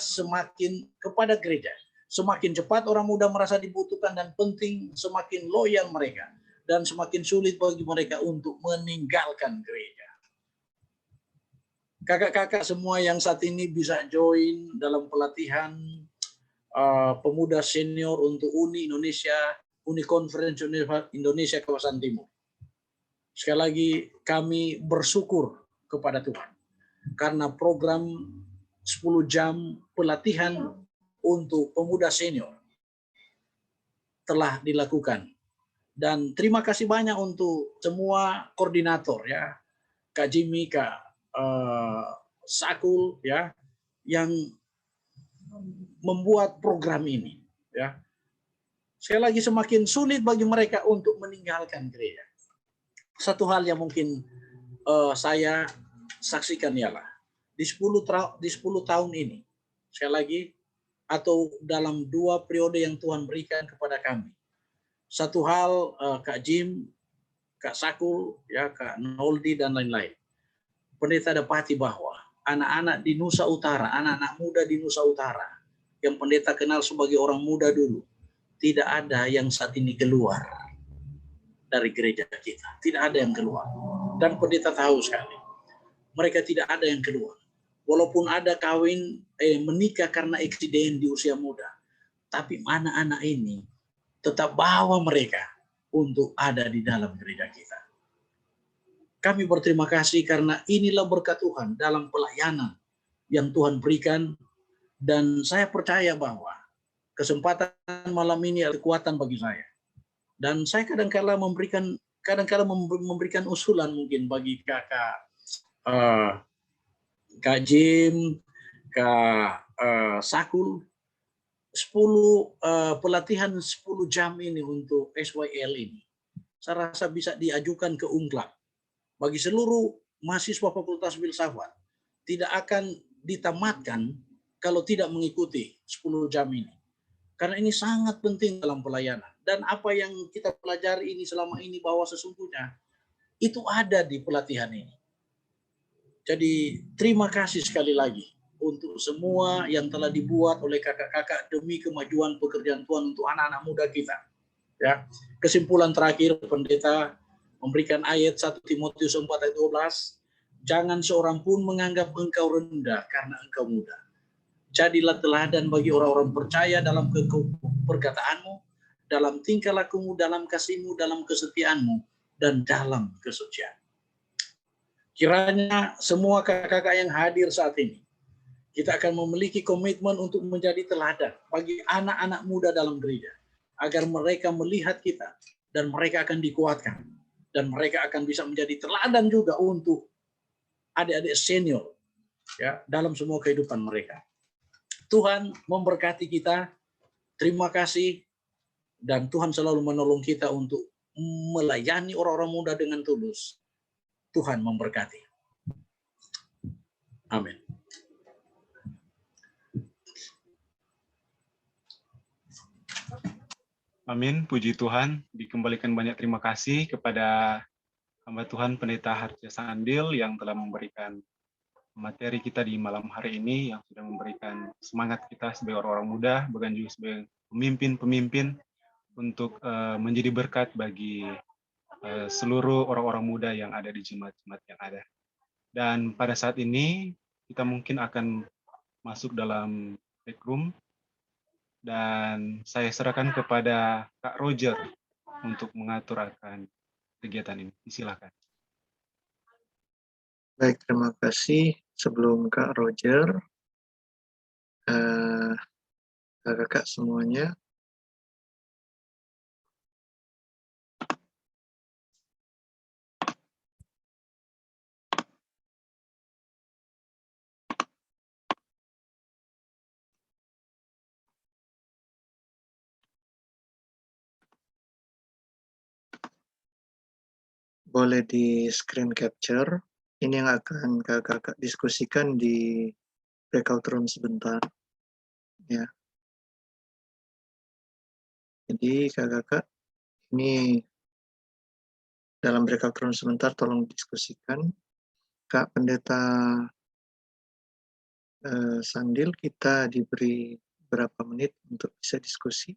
semakin cepat orang muda merasa dibutuhkan dan penting, semakin loyal mereka. Dan semakin sulit bagi mereka untuk meninggalkan gereja. Kakak-kakak semua yang saat ini bisa join dalam pelatihan pemuda senior untuk Uni Indonesia, Uni Conference Indonesia Kawasan Timur. Sekali lagi kami bersyukur kepada Tuhan karena program 10 jam pelatihan untuk pemuda senior telah dilakukan. Dan terima kasih banyak untuk semua koordinator ya, Kak Jimmy, Kak Sakul ya, yang membuat program ini ya. Sekali lagi semakin sulit bagi mereka untuk meninggalkan gereja. Satu hal yang mungkin saya saksikan ialah di 10 tahun ini, sekali lagi, atau dalam 2 periode yang Tuhan berikan kepada kami. Satu hal, Kak Jim, Kak Sakul, ya, Kak Noldi, dan lain-lain. Pendeta dapati bahwa anak-anak di Nusa Utara, anak-anak muda di Nusa Utara, yang pendeta kenal sebagai orang muda dulu, tidak ada yang saat ini keluar dari gereja kita. Tidak ada yang keluar. Dan pendeta tahu sekali, mereka tidak ada yang keluar. Walaupun ada menikah karena eksiden di usia muda, tapi anak-anak ini tetap bawa mereka untuk ada di dalam gereja kita. Kami berterima kasih karena inilah berkat Tuhan dalam pelayanan yang Tuhan berikan, dan saya percaya bahwa kesempatan malam ini adalah kekuatan bagi saya. Dan saya kadang-kala memberikan usulan mungkin bagi Kak Jim, Kak Sakul, 10 pelatihan 10 jam ini untuk SYL ini. Saya rasa bisa diajukan ke UNCLAP. Bagi seluruh mahasiswa Fakultas Filsafat, tidak akan ditamatkan kalau tidak mengikuti 10 jam ini. Karena ini sangat penting dalam pelayanan. Dan apa yang kita pelajari ini selama ini bahwa sesungguhnya itu ada di pelatihan ini. Jadi terima kasih sekali lagi untuk semua yang telah dibuat oleh kakak-kakak demi kemajuan pekerjaan Tuhan untuk anak-anak muda kita. Ya, kesimpulan terakhir pendeta memberikan ayat 1 Timotius 4 ayat 12. Jangan seorang pun menganggap engkau rendah karena engkau muda. Jadilah teladan bagi orang-orang percaya dalam perkataanmu, dalam tingkah lakumu, dalam kasihmu, dalam kesetiaanmu, dan dalam kesucian. Kiranya semua kakak-kakak yang hadir saat ini, kita akan memiliki komitmen untuk menjadi teladan bagi anak-anak muda dalam gereja, agar mereka melihat kita dan mereka akan dikuatkan, dan mereka akan bisa menjadi teladan juga untuk adik-adik senior ya, dalam semua kehidupan mereka. Tuhan memberkati kita. Terima kasih, dan Tuhan selalu menolong kita untuk melayani orang-orang muda dengan tulus. Tuhan memberkati. Amin. Amin, puji Tuhan. Dikembalikan banyak terima kasih kepada hamba Tuhan Pendeta Harja Sandil yang telah memberikan materi kita di malam hari ini, yang sudah memberikan semangat kita sebagai orang-orang muda, bahkan juga sebagai pemimpin-pemimpin untuk menjadi berkat bagi seluruh orang-orang muda yang ada di jemaat-jemaat yang ada. Dan pada saat ini kita mungkin akan masuk dalam break room, dan saya serahkan kepada Kak Roger untuk mengatur akan kegiatan ini. Silakan. Baik, terima kasih. Sebelum Kak Roger, kakak semuanya, boleh di screen capture. Ini yang akan kakak diskusikan di breakout room sebentar. Ya. Jadi kakak ini dalam breakout room sebentar tolong diskusikan. Kak Pendeta Sandil, kita diberi berapa menit untuk bisa diskusi?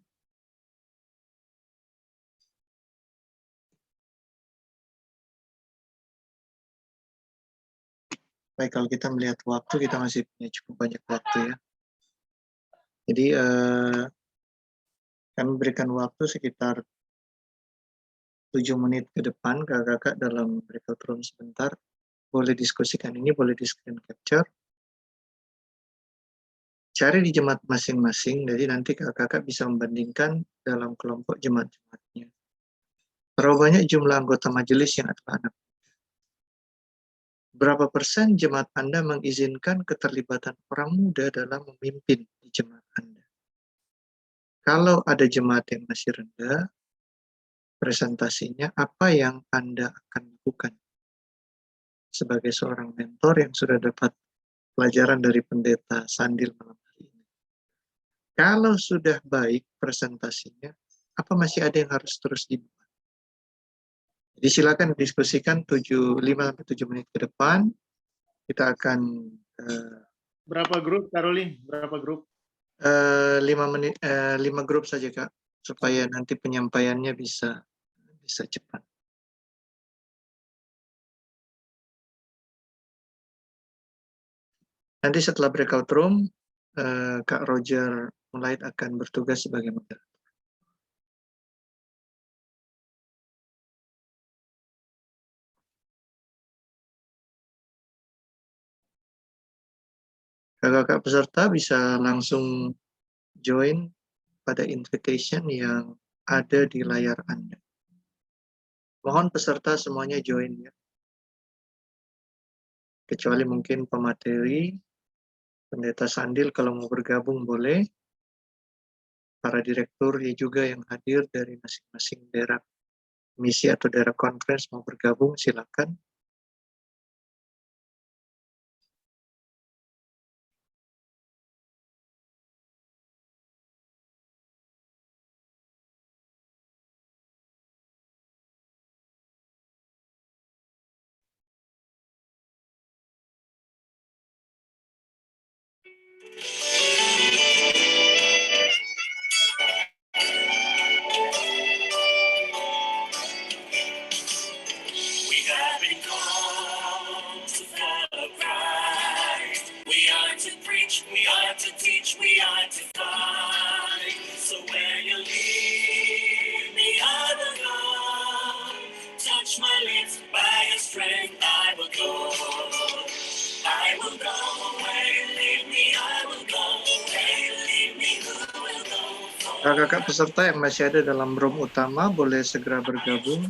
Baik, kalau kita melihat waktu, kita masih punya cukup banyak waktu ya. Jadi kami berikan waktu sekitar 7 menit ke depan kakak dalam breakout room sebentar. Boleh diskusikan ini, boleh di screen capture. Cari di jemaat masing-masing, jadi nanti kakak bisa membandingkan dalam kelompok jemaat-jemaatnya. Berapa banyak jumlah anggota majelis yang adalah anak? Berapa persen jemaat Anda mengizinkan keterlibatan orang muda dalam memimpin di jemaat Anda? Kalau ada jemaat yang masih rendah, presentasinya apa yang Anda akan lakukan? Sebagai seorang mentor yang sudah dapat pelajaran dari Pendeta Sandil malam hari ini. Kalau sudah baik presentasinya, apa masih ada yang harus terus dibuat? Jadi silakan diskusikan 5-7 menit ke depan. Kita akan berapa grup, Karoli? Berapa grup? 5 grup saja, Kak, supaya nanti penyampaiannya bisa cepat. Nanti setelah breakout room, Kak Roger mulai akan bertugas sebagai moderator. Kakak-kakak peserta bisa langsung join pada invitation yang ada di layar Anda. Mohon peserta semuanya join ya. Kecuali mungkin pemateri, Pendeta Sandil kalau mau bergabung boleh. Para direktur ya juga yang hadir dari masing-masing daerah misi atau daerah conference mau bergabung, silakan. Kakak-kakak peserta yang masih ada dalam room utama boleh segera bergabung.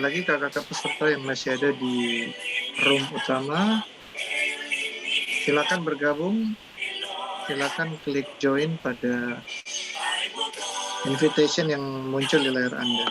Lagi kakak-kakak peserta yang masih ada di room utama, silakan bergabung, silakan klik join pada Invitation yang muncul di layar Anda.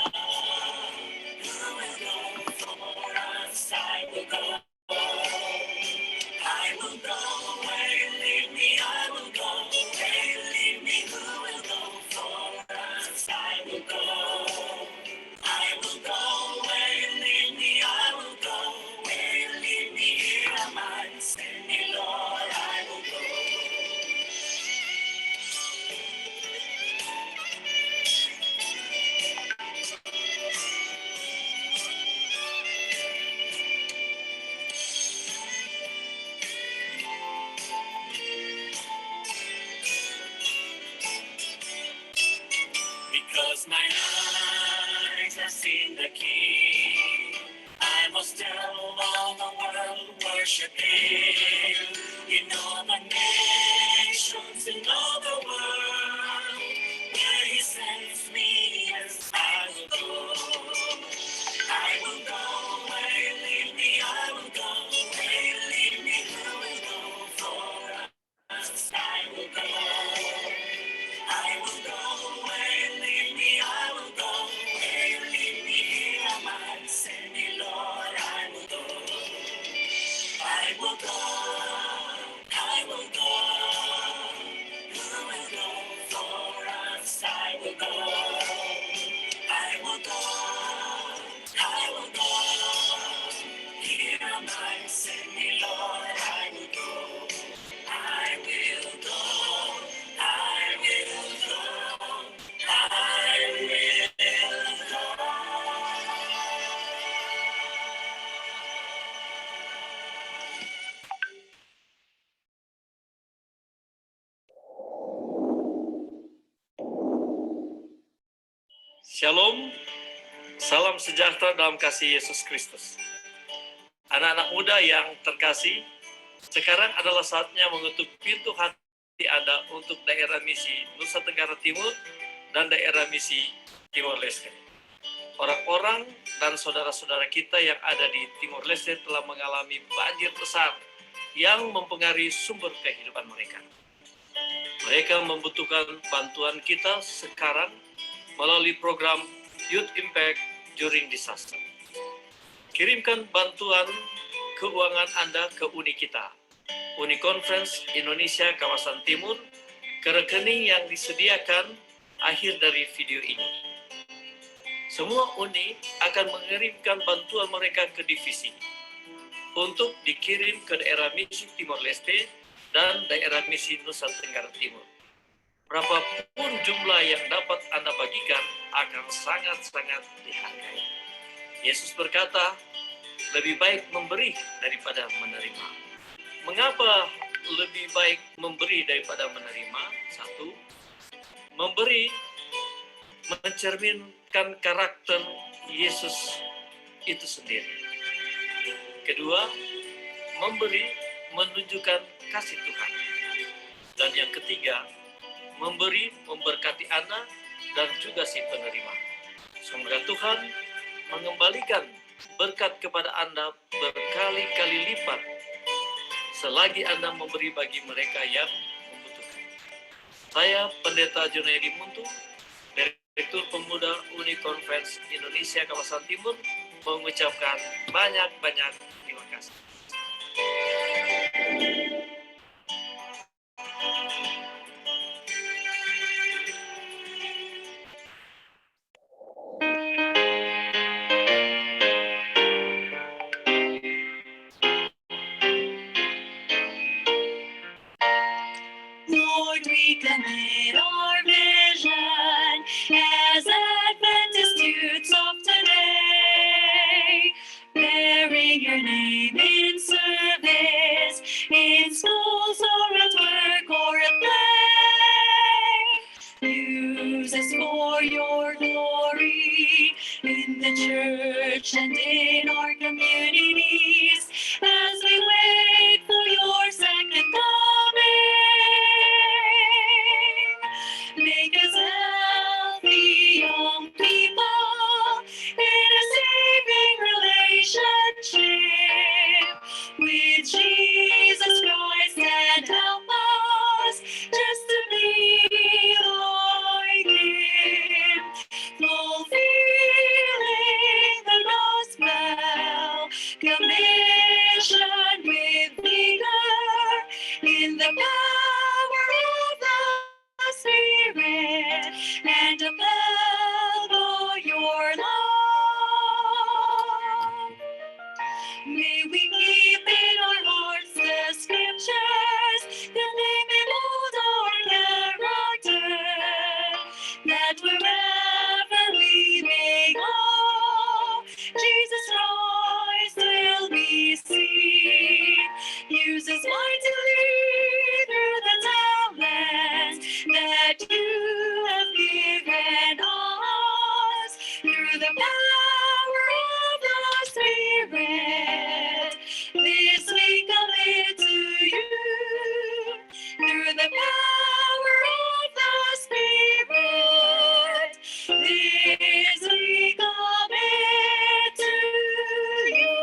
Because my eyes have seen the King, I must tell all the world worship Him. In all the nations, in all the world, where He sends me, yes, I will go. I will go where You lead me. I will go where You lead me. Who will go for us? I will go. I will go where You lead me. I will go where You lead me. Here am I. Send me, Lord. I will go. I will go. I will go. Who will go for us? I will go. I will go. I will go. Here am I. Send me, Lord. I will go. I will go. I will go. I will go. Shalom, salam sejahtera dalam kasih Yesus Kristus. Anak-anak muda yang terkasih, sekarang adalah saatnya mengetuk pintu hati Anda untuk daerah misi Nusa Tenggara Timur dan daerah misi Timor Leste. Orang-orang dan saudara-saudara kita yang ada di Timor Leste telah mengalami banjir besar yang mempengaruhi sumber kehidupan mereka. Mereka membutuhkan bantuan kita sekarang melalui program Youth Impact During Disaster. Kirimkan bantuan keuangan Anda ke uni kita, Uni Conference Indonesia Kawasan Timur, ke rekening yang disediakan akhir dari video ini. Semua uni akan mengirimkan bantuan mereka ke divisi untuk dikirim ke daerah misi Timor Leste dan daerah misi Nusa Tenggara Timur. Berapapun jumlah yang dapat Anda bagikan akan sangat-sangat dihargai. Yesus berkata, lebih baik memberi daripada menerima. Mengapa lebih baik memberi daripada menerima? Satu, memberi mencerminkan karakter Yesus itu sendiri. Kedua, memberi menunjukkan kasih Tuhan. Dan yang ketiga, memberi memberkati Anda dan juga si penerima. Semoga Tuhan mengembalikan berkat kepada Anda berkali-kali lipat selagi Anda memberi bagi mereka yang membutuhkan. Saya Pendeta Junaidi Muntu, Direktur Pemuda Uni Conference Indonesia Kawasan Timur, mengucapkan banyak-banyak terima kasih. Lord, we commit our vision as Adventist youths of today, bearing Your name in service, in schools or at work or at play. Use us for Your glory in the church and in our communities as we wait for Your second coming. Make us healthy young people in a saving relationship with Jesus Christ, and help us just to be like Him. the power of the Spirit and above your love. May we keep in our hearts the scriptures, that they may mold our character, that wherever we may go, Jesus Christ will be seen. Use us mightily through the talents that you have given us, through the power of the Spirit. This we commit to you, through the power of the Spirit. This we commit to you.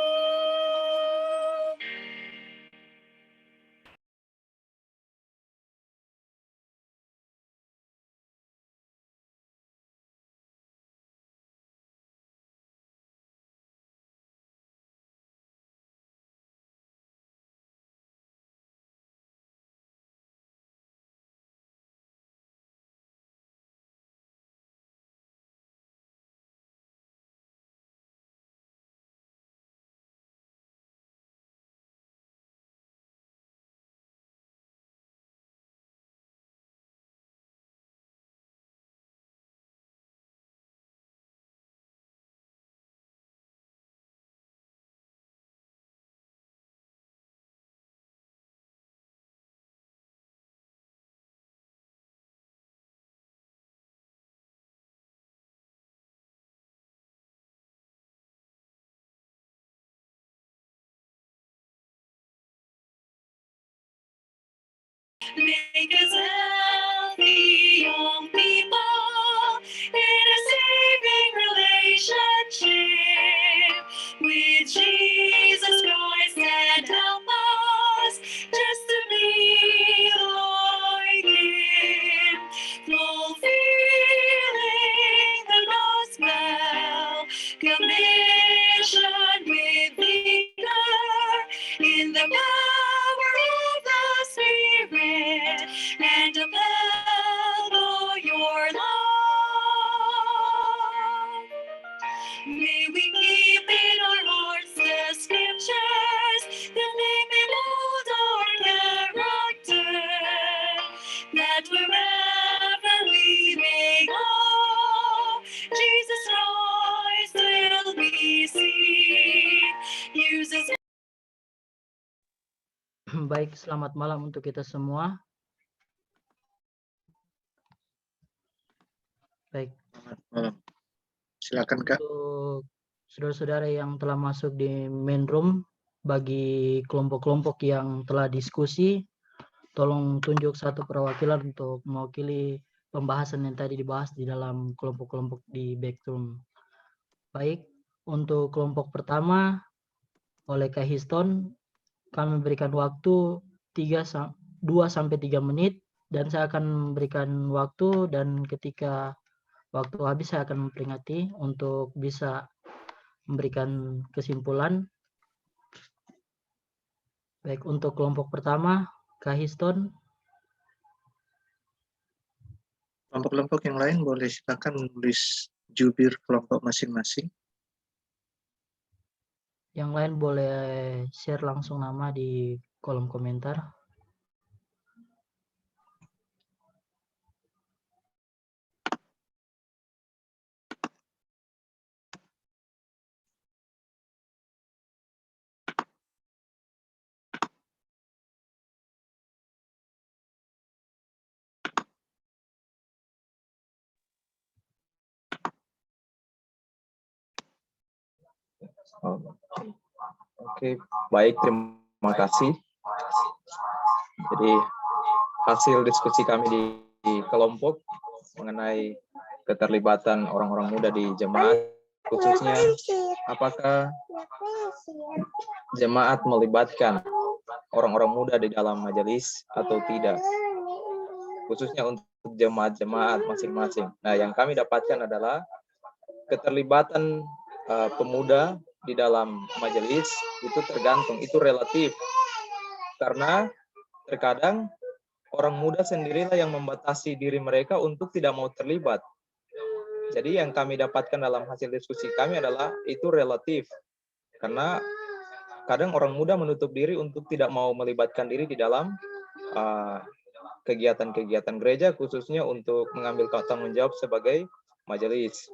Make us healthy young people in a saving relationship with Jesus Christ, and help us just to be like Him, fulfilling the gospel commission with vigor in the power of the Spirit and above your love. May we keep in our hearts the scriptures, that they may mold our character, that wherever we may go, Jesus Christ will be seen. Use us. Baik, selamat malam untuk kita semua. Baik, Selamat malam. Silakan Kak. untuk saudara-saudara yang telah masuk di main room, bagi kelompok-kelompok yang telah diskusi, tolong tunjuk satu perwakilan untuk mewakili pembahasan yang tadi dibahas di dalam kelompok-kelompok di backroom. Baik, untuk kelompok pertama oleh Kak Histon, kami berikan waktu 2-3 menit, dan saya akan memberikan waktu, dan ketika waktu habis saya akan memperingati untuk bisa memberikan kesimpulan. Baik, untuk kelompok pertama, Kak Histon. Kelompok-kelompok yang lain boleh silakan menulis jubir kelompok masing-masing. Yang lain boleh share langsung nama di kolom komentar. Oke, baik, terima kasih. Jadi hasil diskusi kami di kelompok mengenai keterlibatan orang-orang muda di jemaat, khususnya apakah jemaat melibatkan orang-orang muda di dalam majelis atau tidak, khususnya untuk jemaat-jemaat masing-masing. Nah, yang kami dapatkan adalah keterlibatan pemuda di dalam majelis itu tergantung, itu relatif, karena terkadang orang muda sendirilah yang membatasi diri mereka untuk tidak mau terlibat. Jadi yang kami dapatkan dalam hasil diskusi kami adalah itu relatif. Karena kadang orang muda menutup diri untuk tidak mau melibatkan diri di dalam kegiatan-kegiatan gereja, khususnya untuk mengambil tanggung jawab sebagai majelis.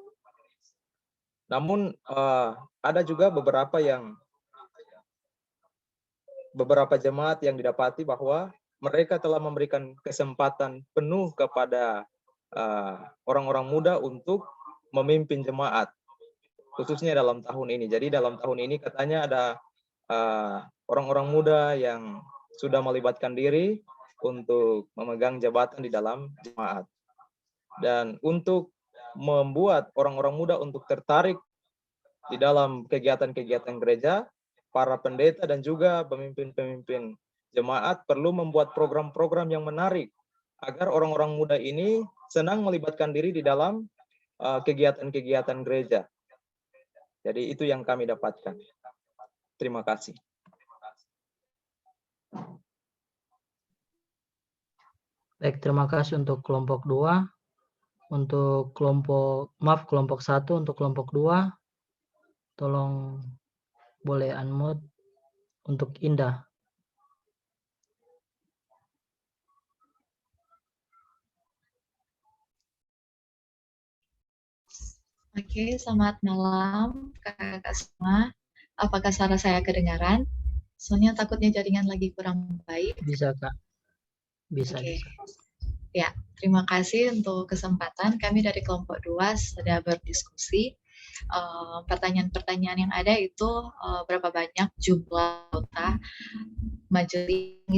Namun ada juga beberapa jemaat yang didapati bahwa mereka telah memberikan kesempatan penuh kepada orang-orang muda untuk memimpin jemaat, khususnya dalam tahun ini. Jadi dalam tahun ini katanya ada orang-orang muda yang sudah melibatkan diri untuk memegang jabatan di dalam jemaat. Dan untuk membuat orang-orang muda untuk tertarik di dalam kegiatan-kegiatan gereja, para pendeta dan juga pemimpin-pemimpin jemaat perlu membuat program-program yang menarik agar orang-orang muda ini senang melibatkan diri di dalam kegiatan-kegiatan gereja. Jadi itu yang kami dapatkan. Terima kasih. Baik, terima kasih untuk kelompok 2. Untuk kelompok 1 untuk kelompok 2, tolong boleh unmute untuk Indah. Oke, selamat malam kakak-kakak semua. Apakah suara saya kedengaran? Soalnya takutnya jaringan lagi kurang baik. Bisa, Kak. Bisa. Oke. Ya, terima kasih untuk kesempatan. Kami dari kelompok 2 sudah berdiskusi. Pertanyaan-pertanyaan yang ada itu berapa banyak jumlah anggota majelis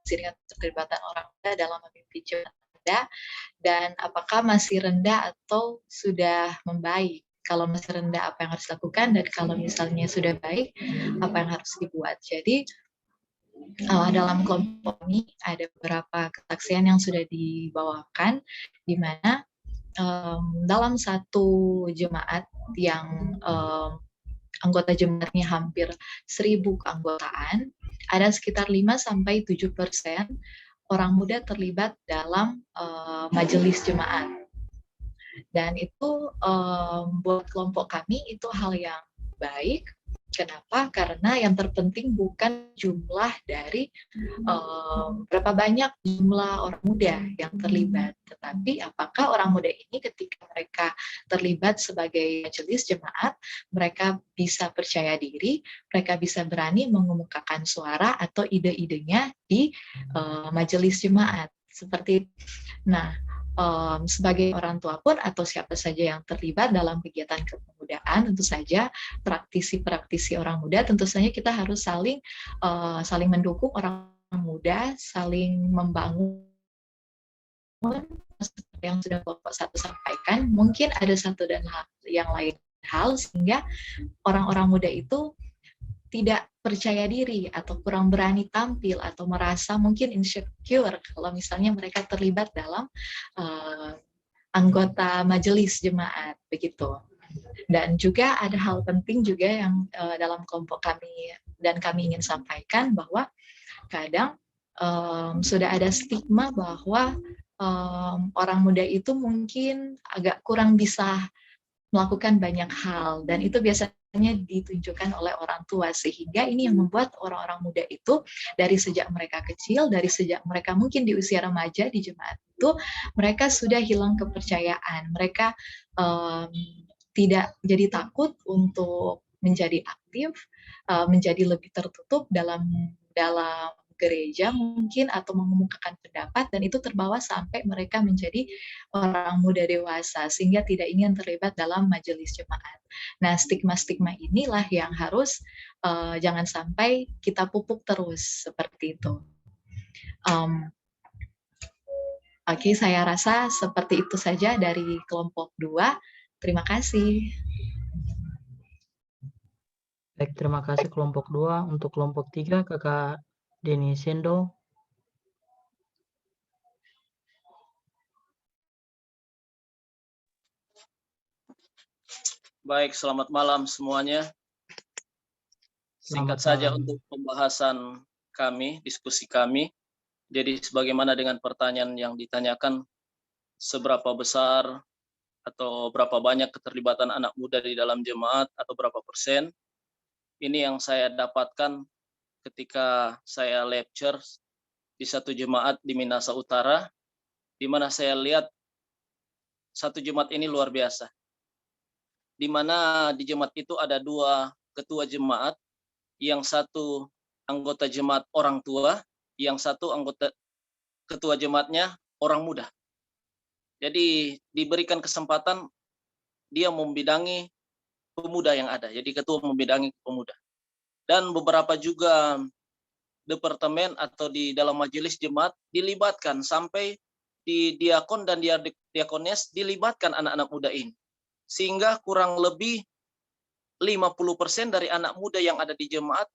dengan keterlibatan orang muda dalam memimpin jemaat muda, dan apakah masih rendah atau sudah membaik. Kalau masih rendah, apa yang harus dilakukan, dan kalau misalnya sudah baik, apa yang harus dibuat. Jadi dalam kelompok ini ada beberapa kesaksian yang sudah dibawakan, di mana dalam satu jemaat yang anggota jemaatnya hampir 1.000 keanggotaan, ada sekitar 5-7% orang muda terlibat dalam majelis jemaat. Dan itu buat kelompok kami itu hal yang baik. Kenapa? Karena yang terpenting bukan jumlah dari berapa banyak jumlah orang muda yang terlibat, tetapi apakah orang muda ini ketika mereka terlibat sebagai majelis jemaat, mereka bisa percaya diri, mereka bisa berani mengemukakan suara atau ide-idenya di majelis jemaat. Seperti, nah, sebagai orang tua pun atau siapa saja yang terlibat dalam kegiatan kepemudaan, tentu saja praktisi-praktisi orang muda, tentu saja kita harus saling mendukung orang muda, saling membangun seperti yang sudah kelompok 1 sampaikan. Mungkin ada satu dan yang lain hal sehingga orang-orang muda itu tidak percaya diri atau kurang berani tampil atau merasa mungkin insecure kalau misalnya mereka terlibat dalam anggota majelis jemaat, begitu. Dan juga ada hal penting juga yang dalam kelompok kami dan kami ingin sampaikan, bahwa kadang sudah ada stigma bahwa orang muda itu mungkin agak kurang bisa melakukan banyak hal, dan itu biasanya ditunjukkan oleh orang tua, sehingga ini yang membuat orang-orang muda itu dari sejak mereka kecil, dari sejak mereka mungkin di usia remaja di jemaat itu, mereka sudah hilang kepercayaan, mereka tidak jadi takut untuk menjadi aktif, menjadi lebih tertutup dalam gereja mungkin, atau mengemukakan pendapat, dan itu terbawa sampai mereka menjadi orang muda dewasa sehingga tidak ingin terlibat dalam majelis jemaat. Nah, stigma-stigma inilah yang harus jangan sampai kita pupuk terus seperti itu. Oke, saya rasa seperti itu saja dari kelompok 2. Terima kasih. Baik, terima kasih kelompok 2. Untuk kelompok 3, Kakak Denny Sendo. Baik, selamat malam semuanya. Singkat Selamat saja malam. untuk pembahasan kami, diskusi kami. Jadi sebagaimana dengan pertanyaan yang ditanyakan, seberapa besar atau berapa banyak keterlibatan anak muda di dalam jemaat atau berapa persen, ini yang saya dapatkan ketika saya lecture di satu jemaat di Minahasa Utara, di mana saya lihat satu jemaat ini luar biasa. Di mana di jemaat itu ada 2 ketua jemaat, yang satu anggota jemaat orang tua, yang satu anggota ketua jemaatnya orang muda. Jadi diberikan kesempatan dia membidangi pemuda yang ada. Jadi ketua membidangi pemuda. Dan beberapa juga departemen atau di dalam majelis jemaat dilibatkan sampai di diakon dan diakones dilibatkan anak-anak muda ini. Sehingga kurang lebih 50% dari anak muda yang ada di jemaat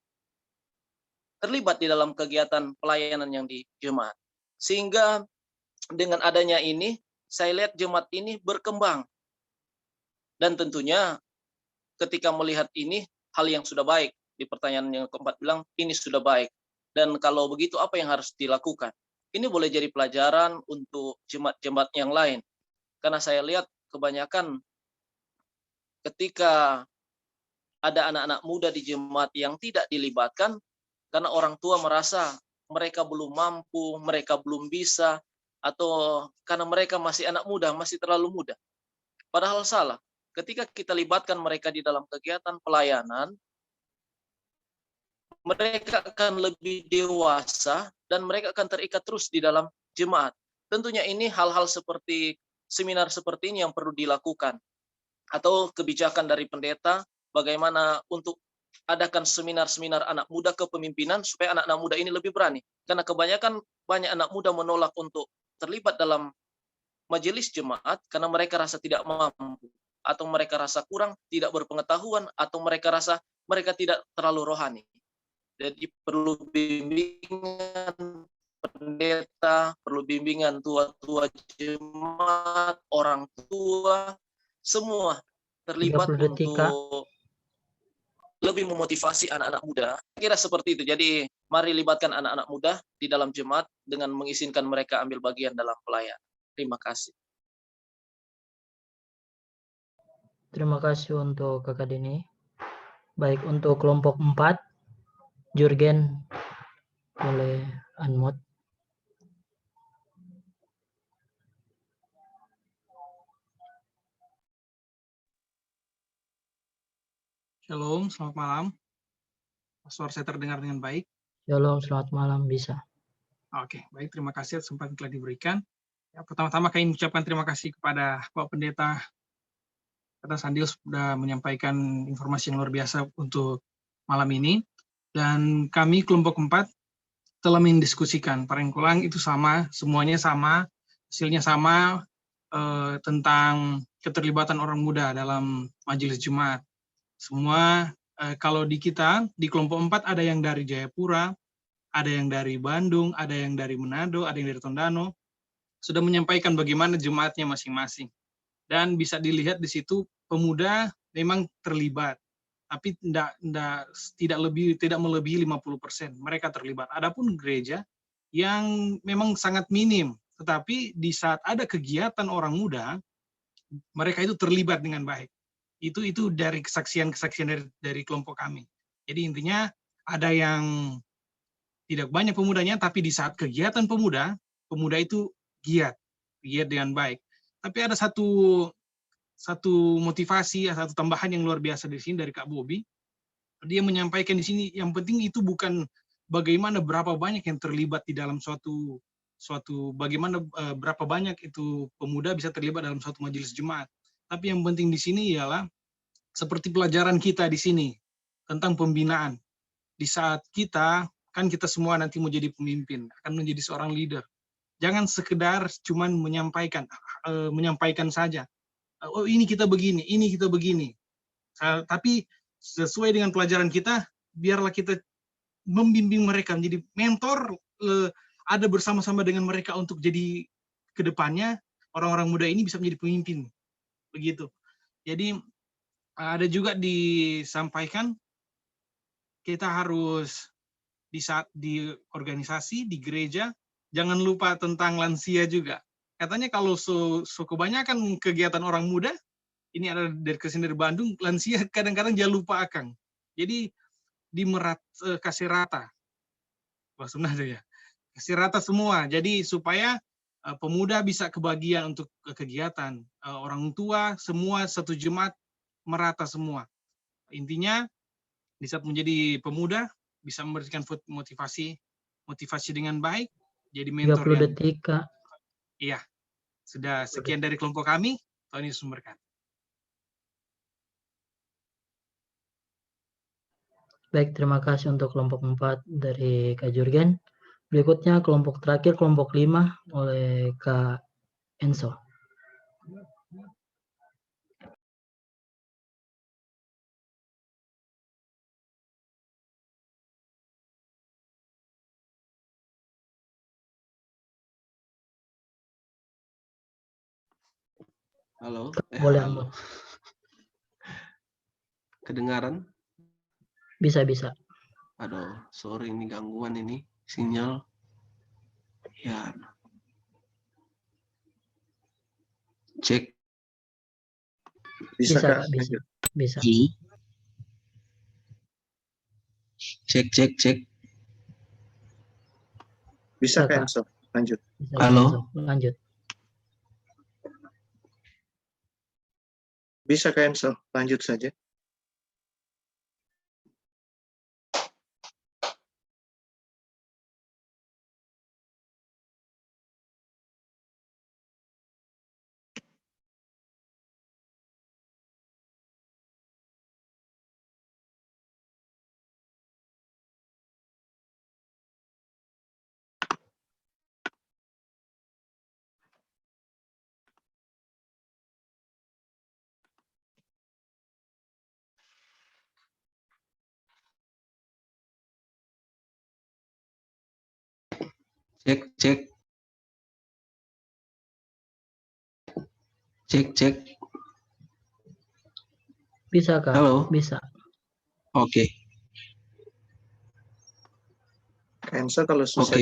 terlibat di dalam kegiatan pelayanan yang di jemaat. Sehingga dengan adanya ini, saya lihat jemaat ini berkembang. Dan tentunya ketika melihat ini, hal yang sudah baik. Di pertanyaan yang keempat bilang, ini sudah baik. Dan kalau begitu, apa yang harus dilakukan? Ini boleh jadi pelajaran untuk jemaat-jemaat yang lain. Karena saya lihat kebanyakan ketika ada anak-anak muda di jemaat yang tidak dilibatkan, karena orang tua merasa mereka belum mampu, mereka belum bisa, atau karena mereka masih anak muda, masih terlalu muda. Padahal salah. Ketika kita libatkan mereka di dalam kegiatan pelayanan, mereka akan lebih dewasa dan mereka akan terikat terus di dalam jemaat. Tentunya ini hal-hal seperti seminar seperti ini yang perlu dilakukan. Atau kebijakan dari pendeta, bagaimana untuk adakan seminar-seminar anak muda kepemimpinan supaya anak-anak muda ini lebih berani. Karena kebanyakan banyak anak muda menolak untuk terlibat dalam majelis jemaat karena mereka rasa tidak mampu, atau mereka rasa kurang, tidak berpengetahuan, atau mereka rasa mereka tidak terlalu rohani. Jadi perlu bimbingan pendeta, perlu bimbingan tua-tua jemaat, orang tua, semua terlibat 30 detik, Kak. untuk lebih memotivasi anak-anak muda. Kira seperti itu. Jadi mari libatkan anak-anak muda di dalam jemaat dengan mengizinkan mereka ambil bagian dalam pelayanan. Terima kasih. Terima kasih untuk Kakak Dini. Baik, untuk kelompok 4, Jurgen boleh unmute. Shalom, selamat malam. Suara saya terdengar dengan baik? Shalom, selamat malam, bisa. Oke, baik. Terima kasih atas kesempatan yang telah diberikan. Ya, pertama-tama kami mengucapkan terima kasih kepada Pak Pendeta Kata Sandil sudah menyampaikan informasi yang luar biasa untuk malam ini. Dan kami kelompok 4 telah mendiskusikan. Parengkulang itu sama, semuanya sama, hasilnya sama tentang keterlibatan orang muda dalam majelis Jumat. Semua kalau di kita, di kelompok 4 ada yang dari Jayapura, ada yang dari Bandung, ada yang dari Manado, ada yang dari Tondano, sudah menyampaikan bagaimana jemaatnya masing-masing. Dan bisa dilihat di situ pemuda memang terlibat, tapi tidak melebihi 50%. Mereka terlibat. Adapun gereja yang memang sangat minim, tetapi di saat ada kegiatan orang muda, mereka itu terlibat dengan baik. Itu dari kesaksian-kesaksian dari kelompok kami. Jadi intinya ada yang tidak banyak pemudanya, tapi di saat kegiatan pemuda itu giat dengan baik. Tapi ada satu motivasi, satu tambahan yang luar biasa di sini dari Kak Bobi. Dia menyampaikan di sini yang penting itu bukan bagaimana berapa banyak yang terlibat di dalam suatu bagaimana berapa banyak itu pemuda bisa terlibat dalam suatu majelis jemaat. Tapi yang penting di sini ialah seperti pelajaran kita di sini tentang pembinaan. Di saat kita semua nanti mau jadi pemimpin, akan menjadi seorang leader. Jangan sekedar cuman menyampaikan saja. Oh ini kita begini, ini kita begini. Tapi sesuai dengan pelajaran kita, biarlah kita membimbing mereka menjadi mentor, ada bersama-sama dengan mereka untuk jadi ke depannya orang-orang muda ini bisa menjadi pemimpin. Begitu. Jadi ada juga disampaikan kita harus di saat di organisasi, di gereja, jangan lupa tentang lansia juga. Katanya kalau kebanyakan kegiatan orang muda, ini ada dari kesini dari Bandung, lansia kadang-kadang jangan lupa akang. Jadi kasih rata, bahasa Sunda ya, kasih rata semua. Jadi supaya pemuda bisa kebagian untuk kegiatan, orang tua semua satu jemaat merata semua. Intinya di saat menjadi pemuda bisa memberikan motivasi dengan baik, jadi mentor 30 yang detik, Kak. iya. Sudah sekian dari kelompok kami. Tuhan Yesus memberkati. Baik, terima kasih untuk kelompok 4 dari Kak Jurgen. Berikutnya kelompok terakhir, kelompok 5 oleh Kak Enzo. Halo. Boleh, Halo. Kedengaran? Bisa. Aduh, sorry ini gangguan ini sinyal. Ya. Cek. Bisa, Kak? Bisa. Cek. Bisa, Kak Enzo. Lanjut. Halo. Lanjut. Bisa, Kak Enzo. Lanjut saja. Cek. Bisa, Kak. Halo. Bisa. Oke. Kak Enzo kalau susah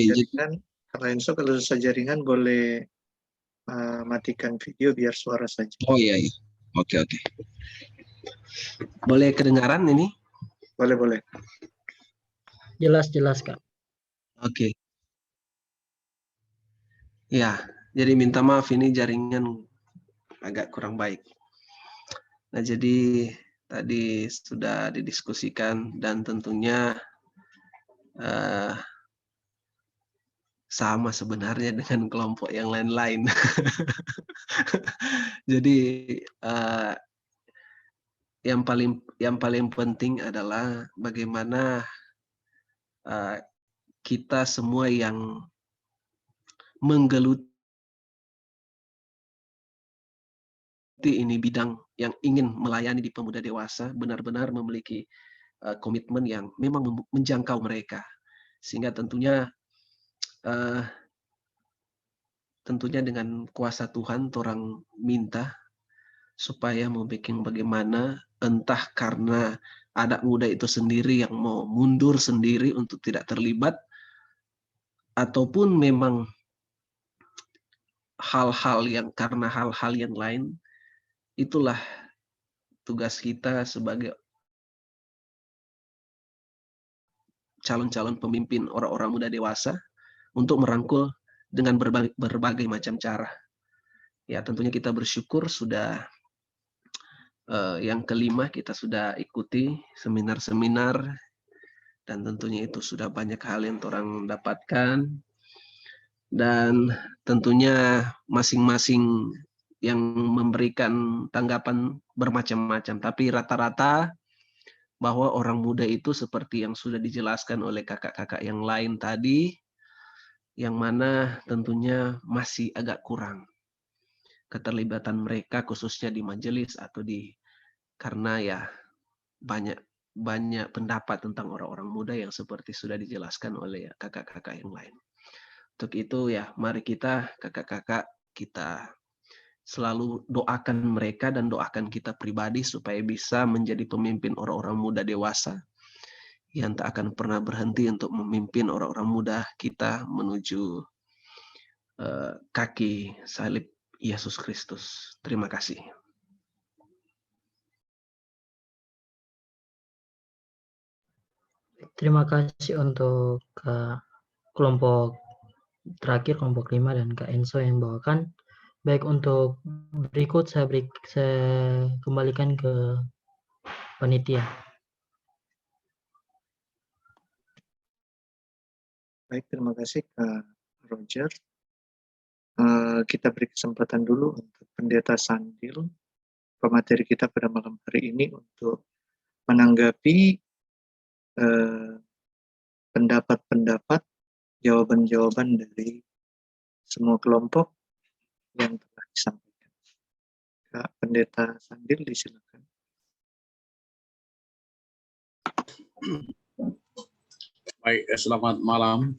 jaringan, boleh matikan video biar suara saja. Oh iya. Oke. Boleh kedengaran ini? Boleh. Jelas, Kak. Oke. Ya, jadi minta maaf ini jaringan agak kurang baik. Nah, jadi tadi sudah didiskusikan dan tentunya sama sebenarnya dengan kelompok yang lain-lain. Jadi yang paling penting adalah bagaimana kita semua yang menggeluti ini bidang yang ingin melayani di pemuda dewasa benar-benar memiliki komitmen yang memang menjangkau mereka, sehingga tentunya dengan kuasa Tuhan orang minta supaya membuat bagaimana, entah karena anak muda itu sendiri yang mau mundur sendiri untuk tidak terlibat, ataupun memang hal-hal yang lain. Itulah tugas kita sebagai calon-calon pemimpin orang-orang muda dewasa untuk merangkul dengan berbagai macam cara. Ya, tentunya kita bersyukur sudah yang kelima kita sudah ikuti seminar-seminar, dan tentunya itu sudah banyak hal yang orang dapatkan, dan tentunya masing-masing yang memberikan tanggapan bermacam-macam, tapi rata-rata bahwa orang muda itu seperti yang sudah dijelaskan oleh kakak-kakak yang lain tadi, yang mana tentunya masih agak kurang keterlibatan mereka khususnya di majelis atau karena ya banyak pendapat tentang orang-orang muda yang seperti sudah dijelaskan oleh kakak-kakak yang lain. Untuk itu ya mari kita kakak-kakak kita selalu doakan mereka dan doakan kita pribadi supaya bisa menjadi pemimpin orang-orang muda dewasa yang tak akan pernah berhenti untuk memimpin orang-orang muda kita menuju kaki salib Yesus Kristus. Terima kasih. Terima kasih untuk kelompok terakhir, kelompok 5 dan Kak Enzo yang bawakan. Baik, untuk berikut saya kembalikan ke panitia. Baik, terima kasih Kak Roger. Kita beri kesempatan dulu untuk Pendeta Sandil, pemateri kita pada malam hari ini, untuk menanggapi pendapat-pendapat, jawaban-jawaban dari semua kelompok yang telah disampaikan. Kak Pendeta Sandil, disilakan. Baik, selamat malam.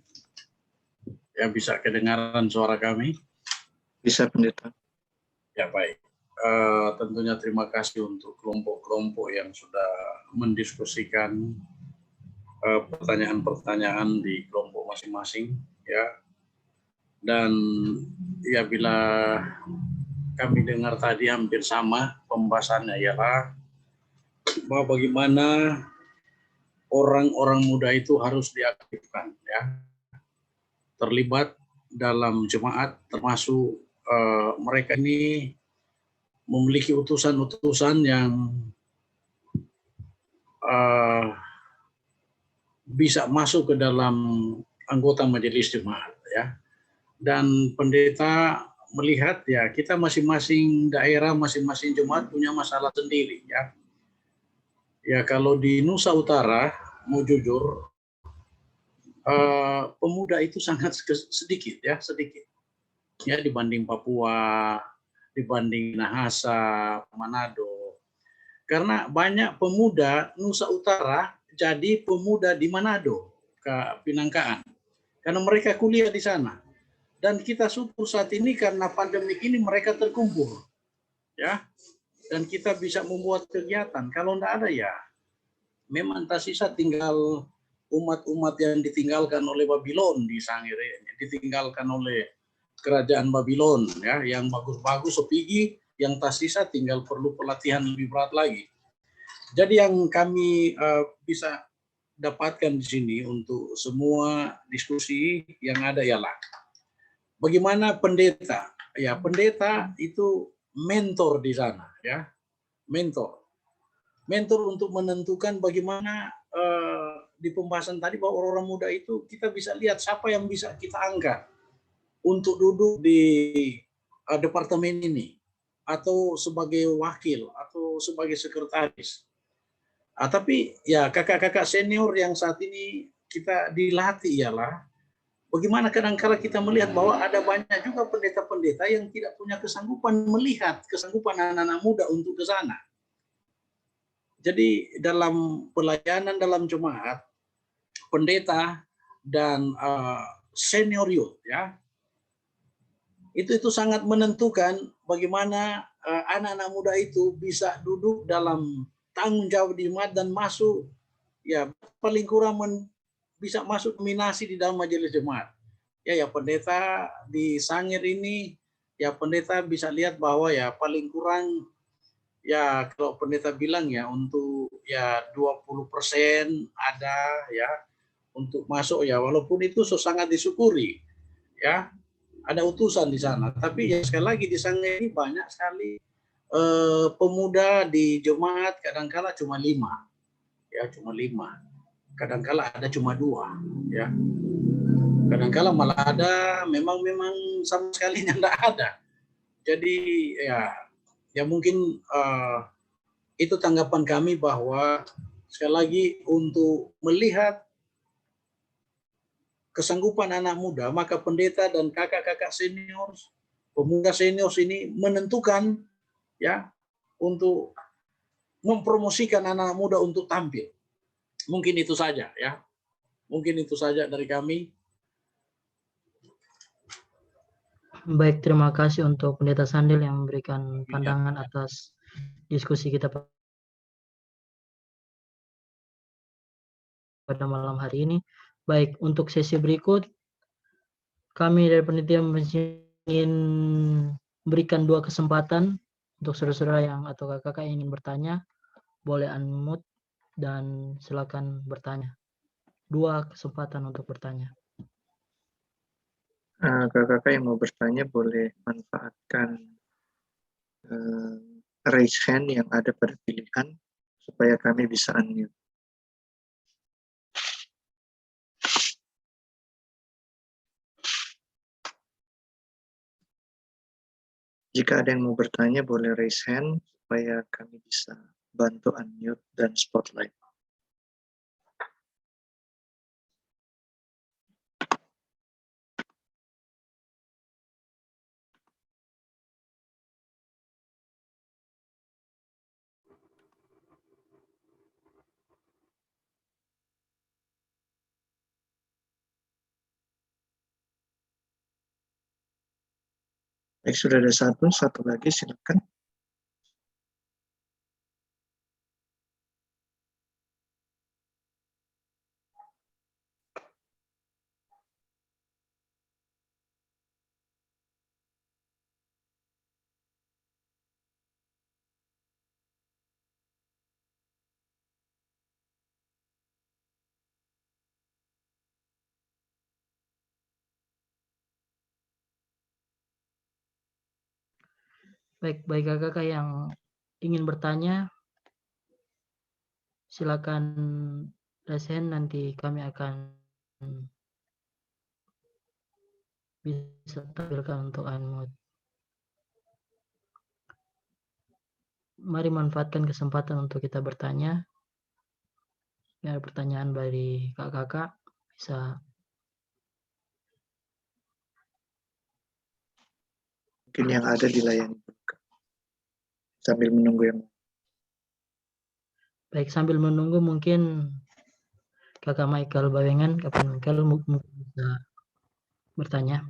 Ya, bisa kedengaran suara kami? Bisa, Pendeta. Ya, baik. Tentunya terima kasih untuk kelompok-kelompok yang sudah mendiskusikan pertanyaan-pertanyaan di kelompok masing-masing, ya. Dan ya, bila kami dengar tadi hampir sama pembahasannya, ialah bahwa bagaimana orang-orang muda itu harus diaktifkan, ya, terlibat dalam jemaat, termasuk mereka ini memiliki utusan-utusan yang bisa masuk ke dalam anggota majelis jemaat, ya. Dan pendeta melihat, ya, kita masing-masing daerah, masing-masing jemaat punya masalah sendiri, ya. Ya, kalau di Nusa Utara, mau jujur, pemuda itu sangat sedikit, ya, sedikit. Ya, dibanding Papua, dibanding Minahasa, Manado. Karena banyak pemuda Nusa Utara jadi pemuda di Manado, ke Pinangkaan. Karena mereka kuliah di sana. Dan kita syukur saat ini karena pandemi ini mereka terkumpul. Ya. Dan kita bisa membuat kegiatan. Kalau enggak ada, ya memang tersisa tinggal umat-umat yang ditinggalkan oleh Babylon di Sangir ini, ditinggalkan oleh kerajaan Babylon, ya, yang bagus-bagus sepigi, yang tersisa tinggal perlu pelatihan lebih berat lagi. Jadi yang kami bisa dapatkan di sini untuk semua diskusi yang ada ialah bagaimana pendeta, ya, pendeta itu mentor di sana, ya, mentor untuk menentukan bagaimana di pembahasan tadi bahwa orang-orang muda itu kita bisa lihat siapa yang bisa kita angkat untuk duduk di departemen ini, atau sebagai wakil, atau sebagai sekretaris. Tapi ya kakak-kakak senior yang saat ini kita dilatih ialah bagaimana kadang-kala kita melihat bahwa ada banyak juga pendeta-pendeta yang tidak punya kesanggupan melihat kesanggupan anak-anak muda untuk ke sana. Jadi dalam pelayanan dalam jemaat, pendeta dan senior youth, ya, itu sangat menentukan bagaimana anak-anak muda itu bisa duduk dalam tanggung jawab di jemaat dan masuk, ya, paling kurang bisa masuk nominasi di dalam majelis jemaat. Ya, pendeta di Sangir ini, ya, pendeta bisa lihat bahwa, ya, paling kurang, ya, kalau pendeta bilang, ya, untuk, ya, 20% ada, ya, untuk masuk, ya, walaupun itu sangat disyukuri, ya, ada utusan di sana. Tapi ya sekali lagi di sana ini banyak sekali pemuda di jemaat, kadangkala cuma 5, ya, cuma 5. Kadangkala ada cuma 2, ya. Kadangkala malah ada memang sama sekali tidak ada. Jadi ya mungkin itu tanggapan kami bahwa sekali lagi untuk melihat kesanggupan anak muda, maka pendeta dan kakak-kakak senior, pemuda senior ini menentukan, ya, untuk mempromosikan anak muda untuk tampil. Mungkin itu saja, ya. Mungkin itu saja dari kami. Baik, terima kasih untuk Pendeta Sandil yang memberikan pandangan atas diskusi kita pada malam hari ini. Baik, untuk sesi berikut, kami dari panitia ingin berikan 2 kesempatan untuk saudara-saudara yang atau kakak-kakak yang ingin bertanya, boleh unmute dan silakan bertanya. 2 kesempatan untuk bertanya. Kakak-kakak yang mau bertanya boleh manfaatkan raise hand yang ada pada pilihan supaya kami bisa unmute. Jika ada yang mau bertanya boleh raise hand supaya kami bisa bantu unmute dan spotlight. Baik, sudah ada satu lagi silakan. Baik, kakak-kakak yang ingin bertanya, silakan raise hand, nanti kami akan bisa tampilkan untuk unmute. Mari manfaatkan kesempatan untuk kita bertanya. Ya, pertanyaan dari kakak-kakak bisa. Mungkin yang ada dilayani sambil menunggu yang. Baik, sambil menunggu mungkin kakak Michael Bawengan, kakak Michael mungkin bisa bertanya.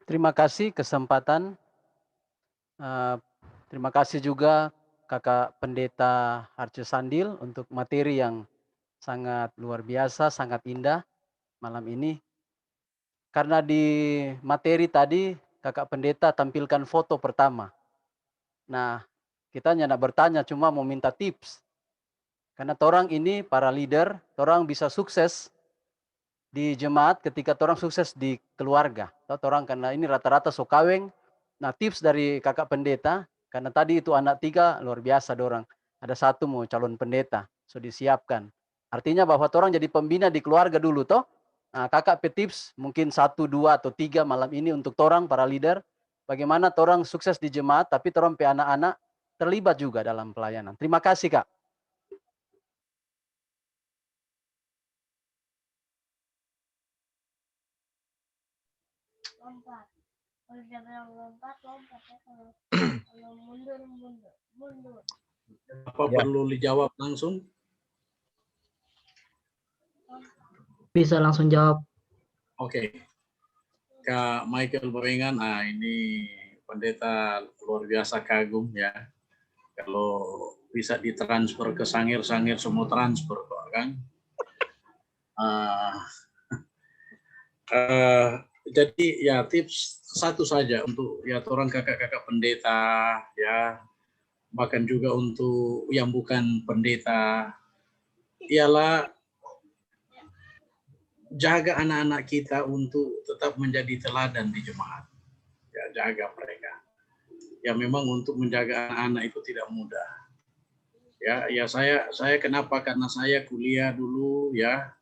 Terima kasih kesempatan. Terima kasih juga Kakak Pendeta Harjo Sandil untuk materi yang sangat luar biasa, sangat indah malam ini. Karena di materi tadi Kakak Pendeta tampilkan foto pertama. Nah, kita hanya bertanya, cuma mau minta tips. Karena torang ini para leader, torang bisa sukses di jemaat ketika torang sukses di keluarga. Torang karena ini rata-rata so kaweng. Nah, tips dari Kakak Pendeta, karena tadi itu anak 3 luar biasa dorang. Ada 1 mau calon pendeta, so disiapkan. Artinya bahwa torang jadi pembina di keluarga dulu toh. Nah, kakak tips mungkin 1, 2 atau 3 malam ini untuk torang para leader. Bagaimana torang sukses di jemaat, tapi torang pe anak-anak terlibat juga dalam pelayanan. Terima kasih Kak. Lompat. Kalau jangan lompat ya kalau mundur. Apa perlu dijawab langsung? Bisa langsung jawab. Oke. Kak Michael Bawengan, ini pendeta luar biasa, kagum ya. Kalau bisa ditransfer ke sangir-sangir semua transfer kok kan. Jadi ya tips 1 saja untuk ya orang kakak-kakak pendeta ya, bahkan juga untuk yang bukan pendeta, ialah jaga anak-anak kita untuk tetap menjadi teladan di jemaat. Ya, jaga mereka. Ya memang untuk menjaga anak-anak itu tidak mudah. Ya saya kenapa? Karena saya kuliah dulu ya.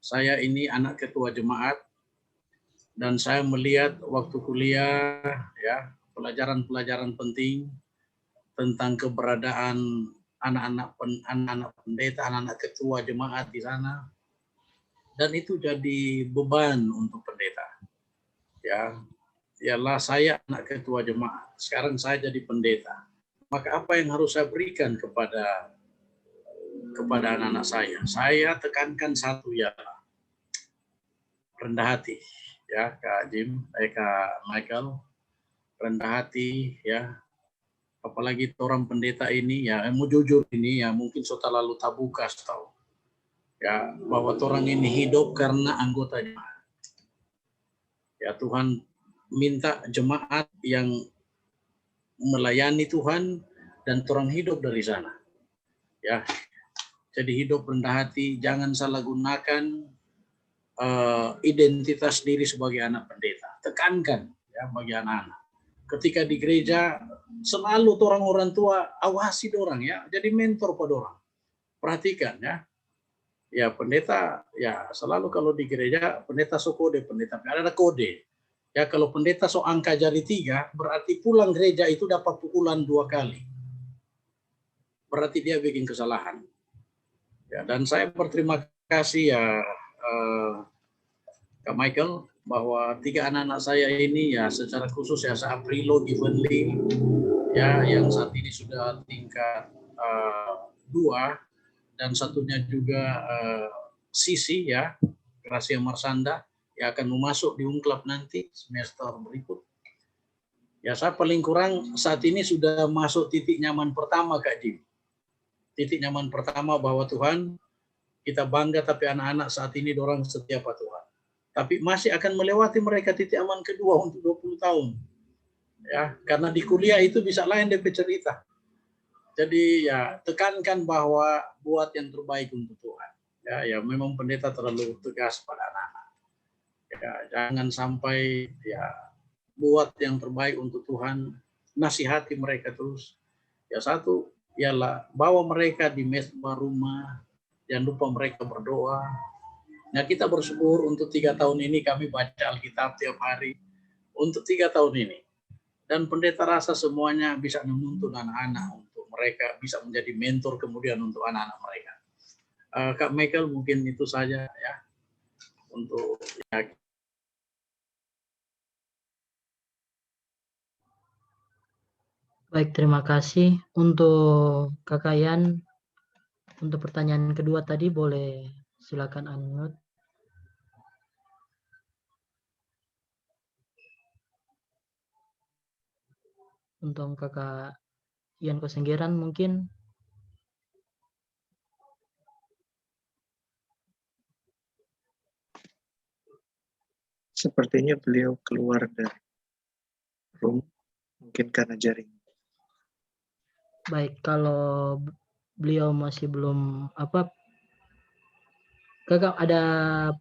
Saya ini anak ketua jemaat dan saya melihat waktu kuliah ya pelajaran-pelajaran penting tentang keberadaan anak-anak pendeta, anak-anak ketua jemaat di sana. Dan itu jadi beban untuk pendeta. Ya, ialah saya anak ketua jemaat. Sekarang saya jadi pendeta. Maka apa yang harus saya berikan kepada anak-anak saya? Saya tekankan 1 ya, rendah hati. Ya, Kak Jim, Kak Michael, rendah hati ya. apalagi orang pendeta ini ya, mau jujur ini ya, mungkin so terlalu tabukas tahu ya, bahwa orang ini hidup karena anggota jemaat. Ya Tuhan minta jemaat yang melayani Tuhan dan orang hidup dari sana. Ya, jadi hidup rendah hati, jangan salah gunakan identitas diri sebagai anak pendeta. Tekankan ya bagi anak-anak. Ketika di gereja selalu orang tua awasi orang ya, jadi mentor pada orang. Perhatikan ya. Ya pendeta ya selalu kalau di gereja pendeta so kode, pendeta ada kode. Ya kalau pendeta so angka jari 3 berarti pulang gereja itu dapat pukulan 2 kali. Berarti dia bikin kesalahan. Ya, dan saya berterima kasih ya Kak Michael bahwa 3 anak-anak saya ini ya secara khusus ya Aprilo Givenly ya yang saat ini sudah tingkat 2 dan satunya juga Sisi ya Gracia Marsanda yang akan masuk di Ungklab nanti semester berikut. Ya saya paling kurang saat ini sudah masuk titik nyaman pertama Kak Jim. Titik nyaman pertama bahwa Tuhan kita bangga tapi anak-anak saat ini dorang setia pada Tuhan. Tapi masih akan melewati mereka titik aman kedua untuk 20 tahun. Ya, karena di kuliah itu bisa lain DP cerita. Jadi ya tekankan bahwa buat yang terbaik untuk Tuhan. Ya memang pendeta terlalu tegas pada anak-anak. Ya, jangan sampai ya buat yang terbaik untuk Tuhan, nasihati mereka terus. Ya satu ialah bawa mereka di mesbah rumah, jangan lupa mereka berdoa. Nah kita bersyukur untuk 3 tahun ini kami baca Alkitab tiap hari untuk 3 tahun ini. Dan pendeta rasa semuanya bisa menuntun anak-anak untuk mereka bisa menjadi mentor kemudian untuk anak-anak mereka. Kak Michael mungkin itu saja ya untuk ya. Baik, terima kasih untuk Kakak Yan. Untuk pertanyaan kedua tadi boleh silakan unmute. Untuk Kakak Yan Kosenggeran mungkin. Sepertinya beliau keluar dari room, mungkin karena jaring. Baik, kalau beliau masih belum Kakak ada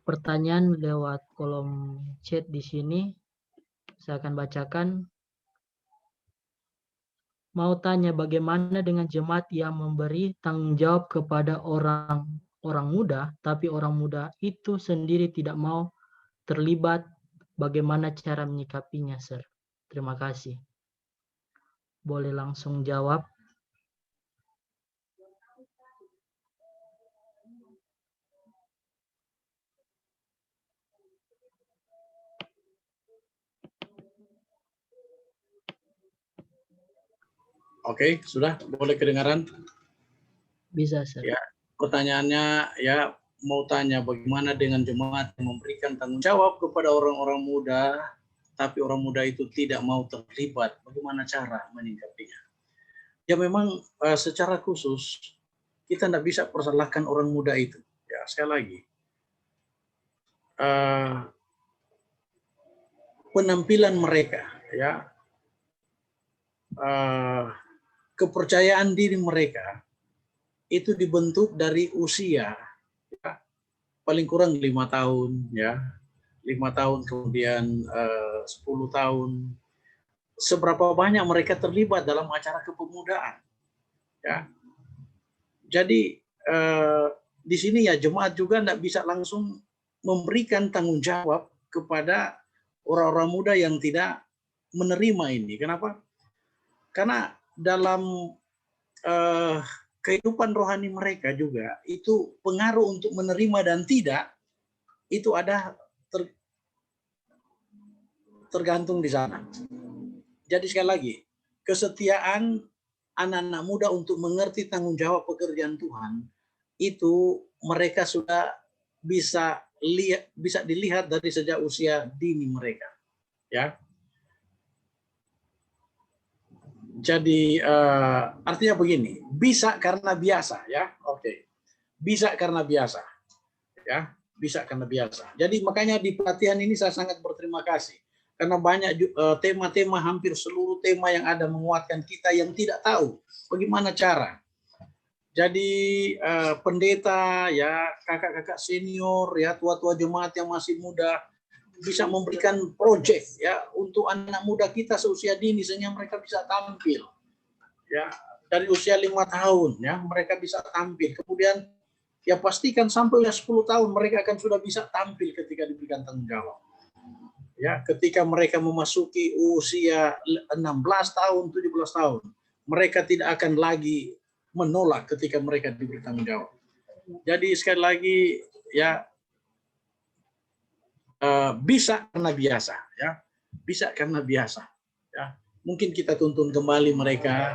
pertanyaan lewat kolom chat di sini. Saya akan bacakan. Mau tanya bagaimana dengan jemaat yang memberi tanggung jawab kepada orang muda, tapi orang muda itu sendiri tidak mau terlibat, bagaimana cara menyikapinya, Sir? Terima kasih. Boleh langsung jawab. Oke, sudah boleh kedengaran? Bisa, Sir. Ya, pertanyaannya ya mau tanya bagaimana dengan jemaat yang memberikan tanggung jawab kepada orang-orang muda, tapi orang muda itu tidak mau terlibat. Bagaimana cara menyikapinya? Ya memang secara khusus kita tidak bisa persalahkan orang muda itu. Ya sekali lagi, penampilan mereka, ya kepercayaan diri mereka itu dibentuk dari usia ya, paling kurang 5 tahun ya 5 tahun kemudian 10 tahun seberapa banyak mereka terlibat dalam acara kepemudaan ya jadi di sini ya jemaat juga tidak bisa langsung memberikan tanggung jawab kepada orang-orang muda yang tidak menerima ini. Kenapa? Karena dalam kehidupan rohani mereka juga itu pengaruh untuk menerima dan tidak itu ada tergantung di sana. Jadi sekali lagi kesetiaan anak-anak muda untuk mengerti tanggung jawab pekerjaan Tuhan itu mereka sudah bisa dilihat dari sejak usia dini mereka ya. Jadi artinya begini, bisa karena biasa ya. Oke. Bisa karena biasa. Ya, bisa karena biasa. Jadi makanya di pelatihan ini saya sangat berterima kasih karena banyak tema-tema, hampir seluruh tema yang ada menguatkan kita yang tidak tahu bagaimana cara. Jadi pendeta ya, kakak-kakak senior ya, tua-tua jemaat yang masih muda bisa memberikan proyek ya untuk anak muda kita seusia dini sehingga mereka bisa tampil ya, dari usia 5 tahun ya mereka bisa tampil, kemudian ya pastikan sampai 10 tahun mereka akan sudah bisa tampil ketika diberikan tanggung jawab ya, ketika mereka memasuki usia 16 tahun 17 tahun mereka tidak akan lagi menolak ketika mereka diberi tanggung jawab. Jadi sekali lagi ya, bisa karena biasa ya, bisa karena biasa ya. Mungkin kita tuntun kembali mereka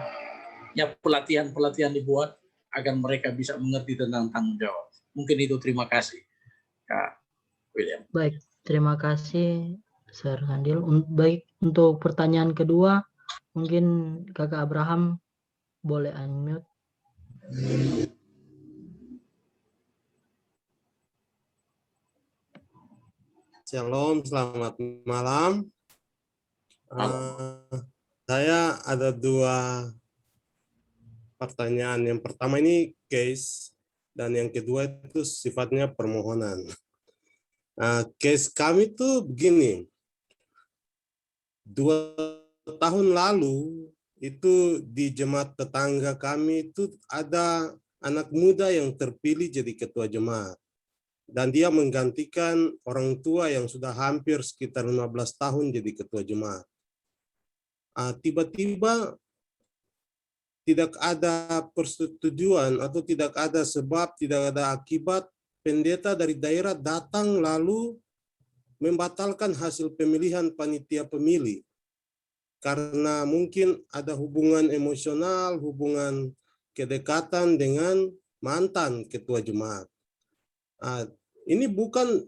ya, pelatihan dibuat agar mereka bisa mengerti tentang tanggung jawab. Mungkin itu. Terima kasih Kak William. Baik, terima kasih Sir Sandil. Baik, untuk pertanyaan kedua mungkin Kakak Abraham boleh unmute. Shalom, selamat malam. Saya ada 2 pertanyaan. Yang pertama ini case, dan yang kedua itu sifatnya permohonan. Case kami tuh begini, 2 tahun lalu itu di jemaat tetangga kami itu ada anak muda yang terpilih jadi ketua jemaat. Dan dia menggantikan orang tua yang sudah hampir sekitar 15 tahun jadi ketua jemaat. Tiba-tiba tidak ada persetujuan atau tidak ada sebab, tidak ada akibat, pendeta dari daerah datang lalu membatalkan hasil pemilihan panitia pemilih. Karena mungkin ada hubungan emosional, hubungan kedekatan dengan mantan ketua jemaat. Ini bukan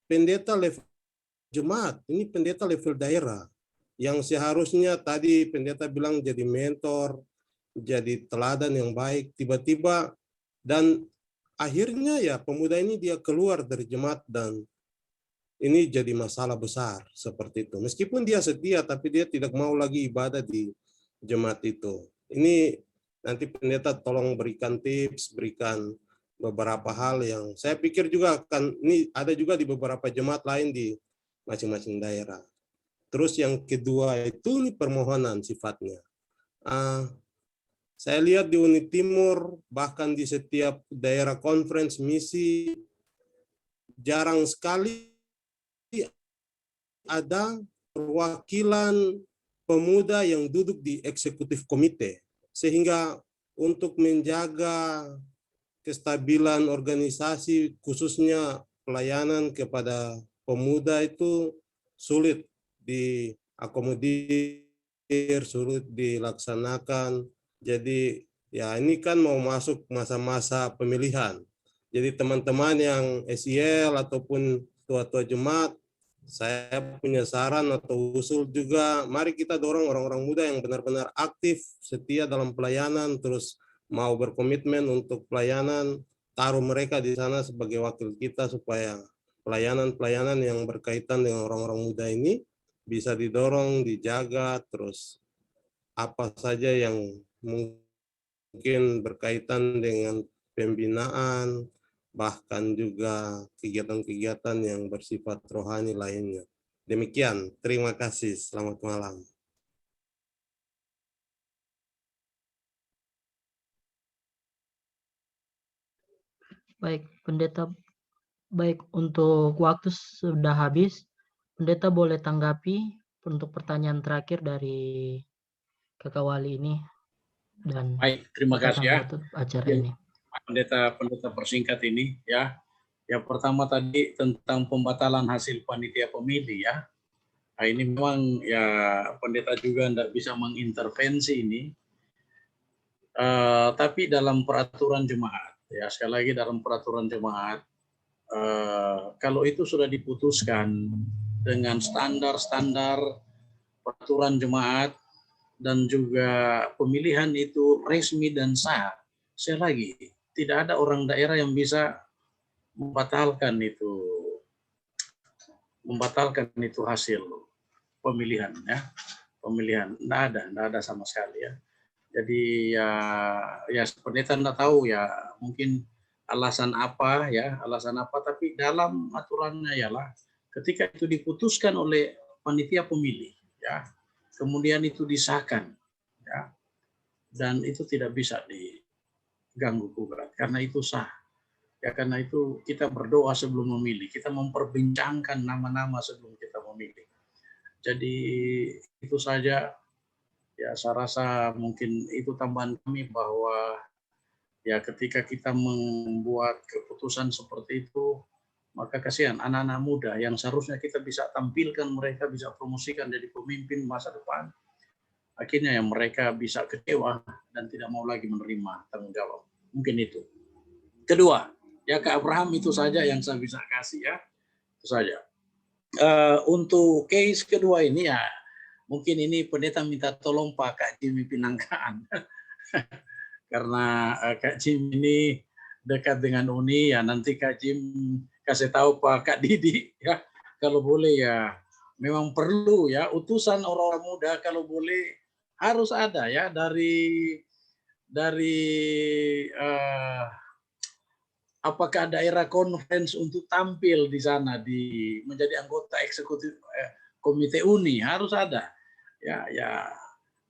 pendeta level jemaat, ini pendeta level daerah. Yang seharusnya tadi pendeta bilang jadi mentor, jadi teladan yang baik, tiba-tiba dan akhirnya ya pemuda ini dia keluar dari jemaat dan ini jadi masalah besar seperti itu. Meskipun dia setia, tapi dia tidak mau lagi ibadah di jemaat itu. Ini nanti pendeta tolong berikan tips, berikan beberapa hal yang saya pikir juga akan, ini ada juga di beberapa jemaat lain di masing-masing daerah. Terus yang kedua itu ini permohonan sifatnya. Saya lihat di Uni Timur, bahkan di setiap daerah conference misi, jarang sekali ada perwakilan pemuda yang duduk di eksekutif komite. Sehingga untuk menjaga kestabilan organisasi, khususnya pelayanan kepada pemuda itu sulit diakomodir, sulit dilaksanakan. Jadi ya ini kan mau masuk masa-masa pemilihan. Jadi teman-teman yang SEL ataupun tua-tua jemaat, saya punya saran atau usul juga, mari kita dorong orang-orang muda yang benar-benar aktif, setia dalam pelayanan, terus mau berkomitmen untuk pelayanan, taruh mereka di sana sebagai wakil kita supaya pelayanan-pelayanan yang berkaitan dengan orang-orang muda ini bisa didorong, dijaga, terus apa saja yang mungkin berkaitan dengan pembinaan, bahkan juga kegiatan-kegiatan yang bersifat rohani lainnya. Demikian, terima kasih. Selamat malam. Baik, pendeta. Baik, untuk waktu sudah habis. Pendeta boleh tanggapi untuk pertanyaan terakhir dari Kakak Wali ini. Dan baik, terima kasih ya. Acara ini. Pendeta persingkat ini ya. Yang pertama tadi tentang pembatalan hasil panitia pemilih ya. Nah, ini memang ya pendeta juga tidak bisa mengintervensi ini. Tapi dalam peraturan jemaat ya, sekali lagi dalam peraturan jemaat, kalau itu sudah diputuskan dengan standar-standar peraturan jemaat, dan juga pemilihan itu resmi dan sah. Sekali lagi, tidak ada orang daerah yang bisa membatalkan itu hasil pemilihan, ya. Pemilihan tidak ada sama sekali, ya. Jadi ya seperti Anda tahu, ya, mungkin alasan apa, tapi dalam aturannya ialah ketika itu diputuskan oleh panitia pemilih, ya, kemudian itu disahkan, ya, dan itu tidak bisa diganggu gugat karena itu sah. Ya, karena itu kita berdoa sebelum memilih, kita memperbincangkan nama-nama sebelum kita memilih. Jadi itu saja, ya, saya rasa mungkin itu tambahan kami bahwa ya ketika kita membuat keputusan seperti itu, maka kasihan anak-anak muda yang seharusnya kita bisa tampilkan, mereka bisa promosikan jadi pemimpin masa depan. Akhirnya yang mereka bisa kecewa dan tidak mau lagi menerima tanggung jawab. Mungkin itu. Kedua, ya Kak Abraham, itu saja yang saya bisa kasih, ya. Itu saja. Untuk case kedua ini, ya, mungkin ini pendeta minta tolong Pak Kak Jimmy Pinangkaan. Karena Kak Jim ini dekat dengan Uni, ya nanti Kak Jim kasih tahu Pak Kak Didi, ya, kalau boleh, ya, memang perlu, ya, utusan orang-orang muda kalau boleh harus ada, ya, dari apakah daerah conference untuk tampil di sana menjadi anggota eksekutif komite Uni, harus ada, ya.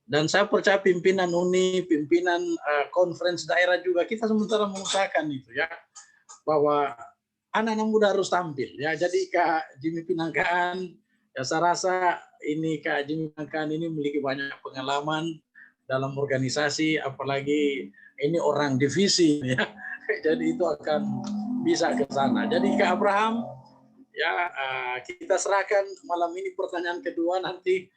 Dan saya percaya pimpinan Uni, pimpinan conference daerah juga, kita sementara mengusahakan itu, ya, bahwa anak-anak muda harus tampil, ya. Jadi Kak Jimmy Pinangkaan, ya, saya rasa ini Kak Jimmy Pinangkaan ini memiliki banyak pengalaman dalam organisasi, apalagi ini orang divisi, ya. Jadi itu akan bisa ke sana. Jadi Kak Abraham, ya, kita serahkan malam ini pertanyaan kedua, nanti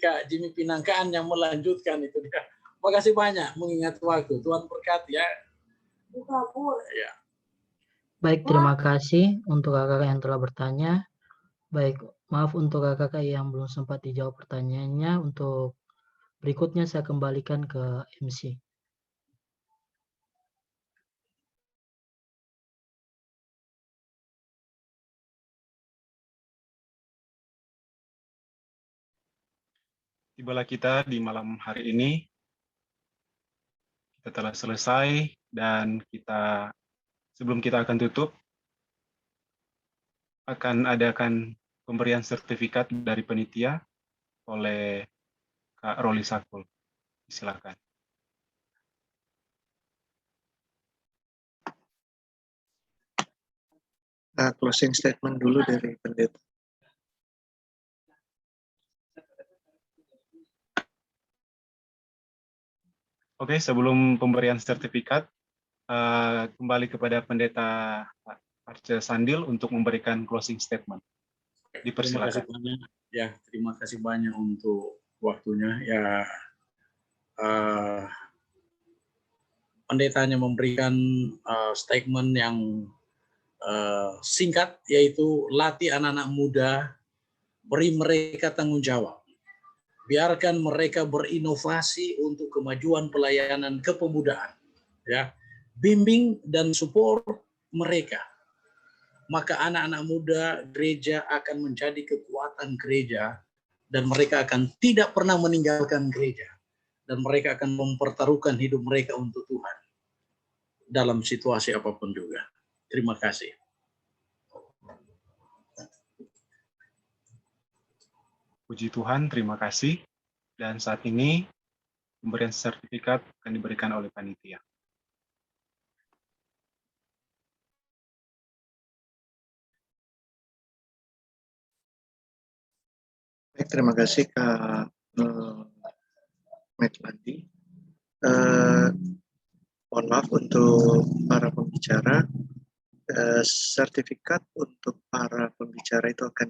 Kak Jimmy Pinangkaan yang melanjutkan itu, dia. Terima kasih banyak mengingat waktu. Tuhan berkati, ya. Ya. Baik, terima kasih untuk kakak yang telah bertanya. Baik, maaf untuk kakak yang belum sempat dijawab pertanyaannya. Untuk berikutnya saya kembalikan ke MC. Tibalah kita di malam hari ini. Kita telah selesai dan sebelum kita akan tutup, akan adakan pemberian sertifikat dari panitia oleh Kak Roli Sakul. Silakan. Closing statement dulu dari pendeta. Oke, sebelum pemberian sertifikat, kembali kepada pendeta Arce Sandil untuk memberikan closing statement. Terima kasih Dipersilakan. banyak, ya. Terima kasih banyak untuk waktunya, ya. Pendetanya memberikan statement yang singkat, yaitu latih anak-anak muda, beri mereka tanggung jawab. Biarkan mereka berinovasi untuk kemajuan pelayanan kepemudaan, ya. Bimbing dan support mereka. Maka anak-anak muda gereja akan menjadi kekuatan gereja dan mereka akan tidak pernah meninggalkan gereja dan mereka akan mempertaruhkan hidup mereka untuk Tuhan dalam situasi apapun juga. Terima kasih. Puji Tuhan, terima kasih. Dan saat ini pemberian sertifikat akan diberikan oleh panitia. Baik, terima kasih Kak Medlandi. Mohon maaf untuk para pembicara. Sertifikat untuk para pembicara itu akan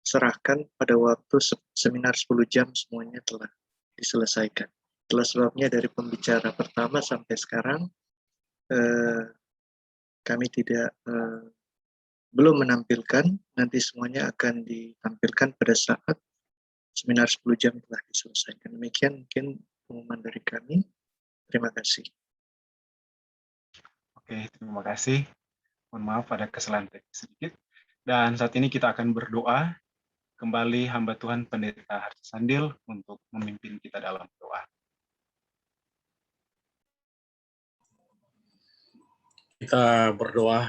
diserahkan pada waktu seminar 10 jam, semuanya telah diselesaikan. Itulah sebabnya dari pembicara pertama sampai sekarang kami belum menampilkan, nanti semuanya akan ditampilkan pada saat Seminar 10 jam telah diselesaikan. Demikian mungkin pengumuman dari kami. Terima kasih. Oke, terima kasih. Mohon maaf ada kesalahan teknis sedikit. Dan saat ini kita akan berdoa. Kembali hamba Tuhan Pendeta Harjo Sandil untuk memimpin kita dalam doa. Kita berdoa.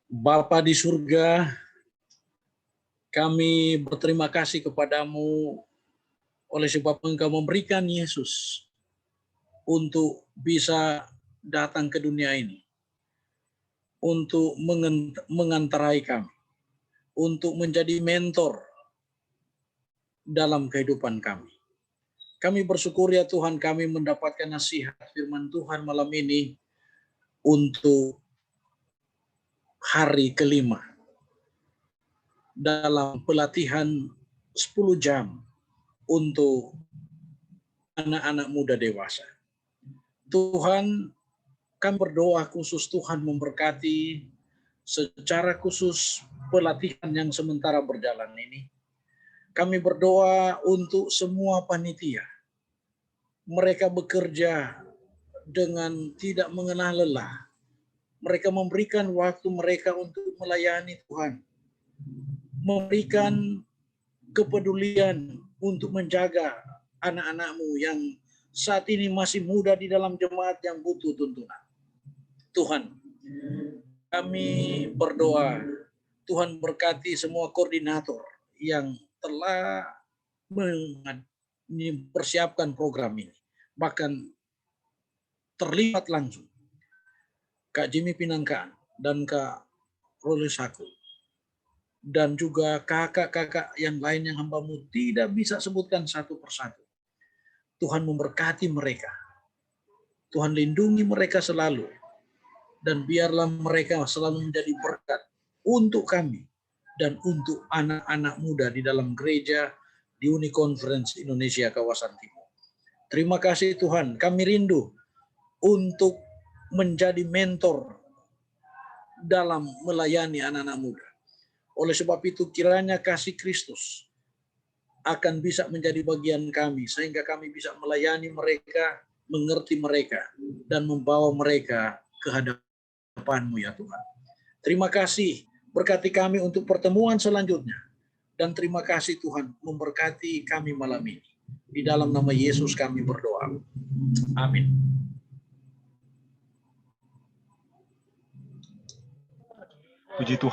Bapa di surga, kami berterima kasih kepadamu oleh sebab Engkau memberikan Yesus untuk bisa datang ke dunia ini, untuk mengantarai kami, untuk menjadi mentor dalam kehidupan kami. Kami bersyukur ya Tuhan, kami mendapatkan nasihat firman Tuhan malam ini untuk hari kelima dalam pelatihan 10 jam untuk anak-anak muda dewasa. Tuhan, kami berdoa khusus Tuhan memberkati secara khusus pelatihan yang sementara berjalan ini. Kami berdoa untuk semua panitia. Mereka bekerja dengan tidak mengenal lelah. Mereka memberikan waktu mereka untuk melayani Tuhan. Memberikan kepedulian untuk menjaga anak-anak-Mu yang saat ini masih muda di dalam jemaat yang butuh tuntunan. Tuhan, kami berdoa, Tuhan berkati semua koordinator yang telah mempersiapkan program ini, bahkan terlibat langsung. Kak Jimmy Pinangkaan dan Kak Roli Saku, dan juga kakak-kakak yang lain yang hamba-Mu tidak bisa sebutkan satu persatu. Tuhan memberkati mereka. Tuhan lindungi mereka selalu. Dan biarlah mereka selalu menjadi berkat untuk kami dan untuk anak-anak muda di dalam gereja di Uni Conference Indonesia kawasan Timur. Terima kasih Tuhan, kami rindu untuk menjadi mentor dalam melayani anak-anak muda. Oleh sebab itu kiranya kasih Kristus akan bisa menjadi bagian kami sehingga kami bisa melayani mereka, mengerti mereka, dan membawa mereka ke hadapan-Mu ya Tuhan. Terima kasih, berkati kami untuk pertemuan selanjutnya. Dan terima kasih Tuhan memberkati kami malam ini. Di dalam nama Yesus kami berdoa. Amin. Puji Tuhan.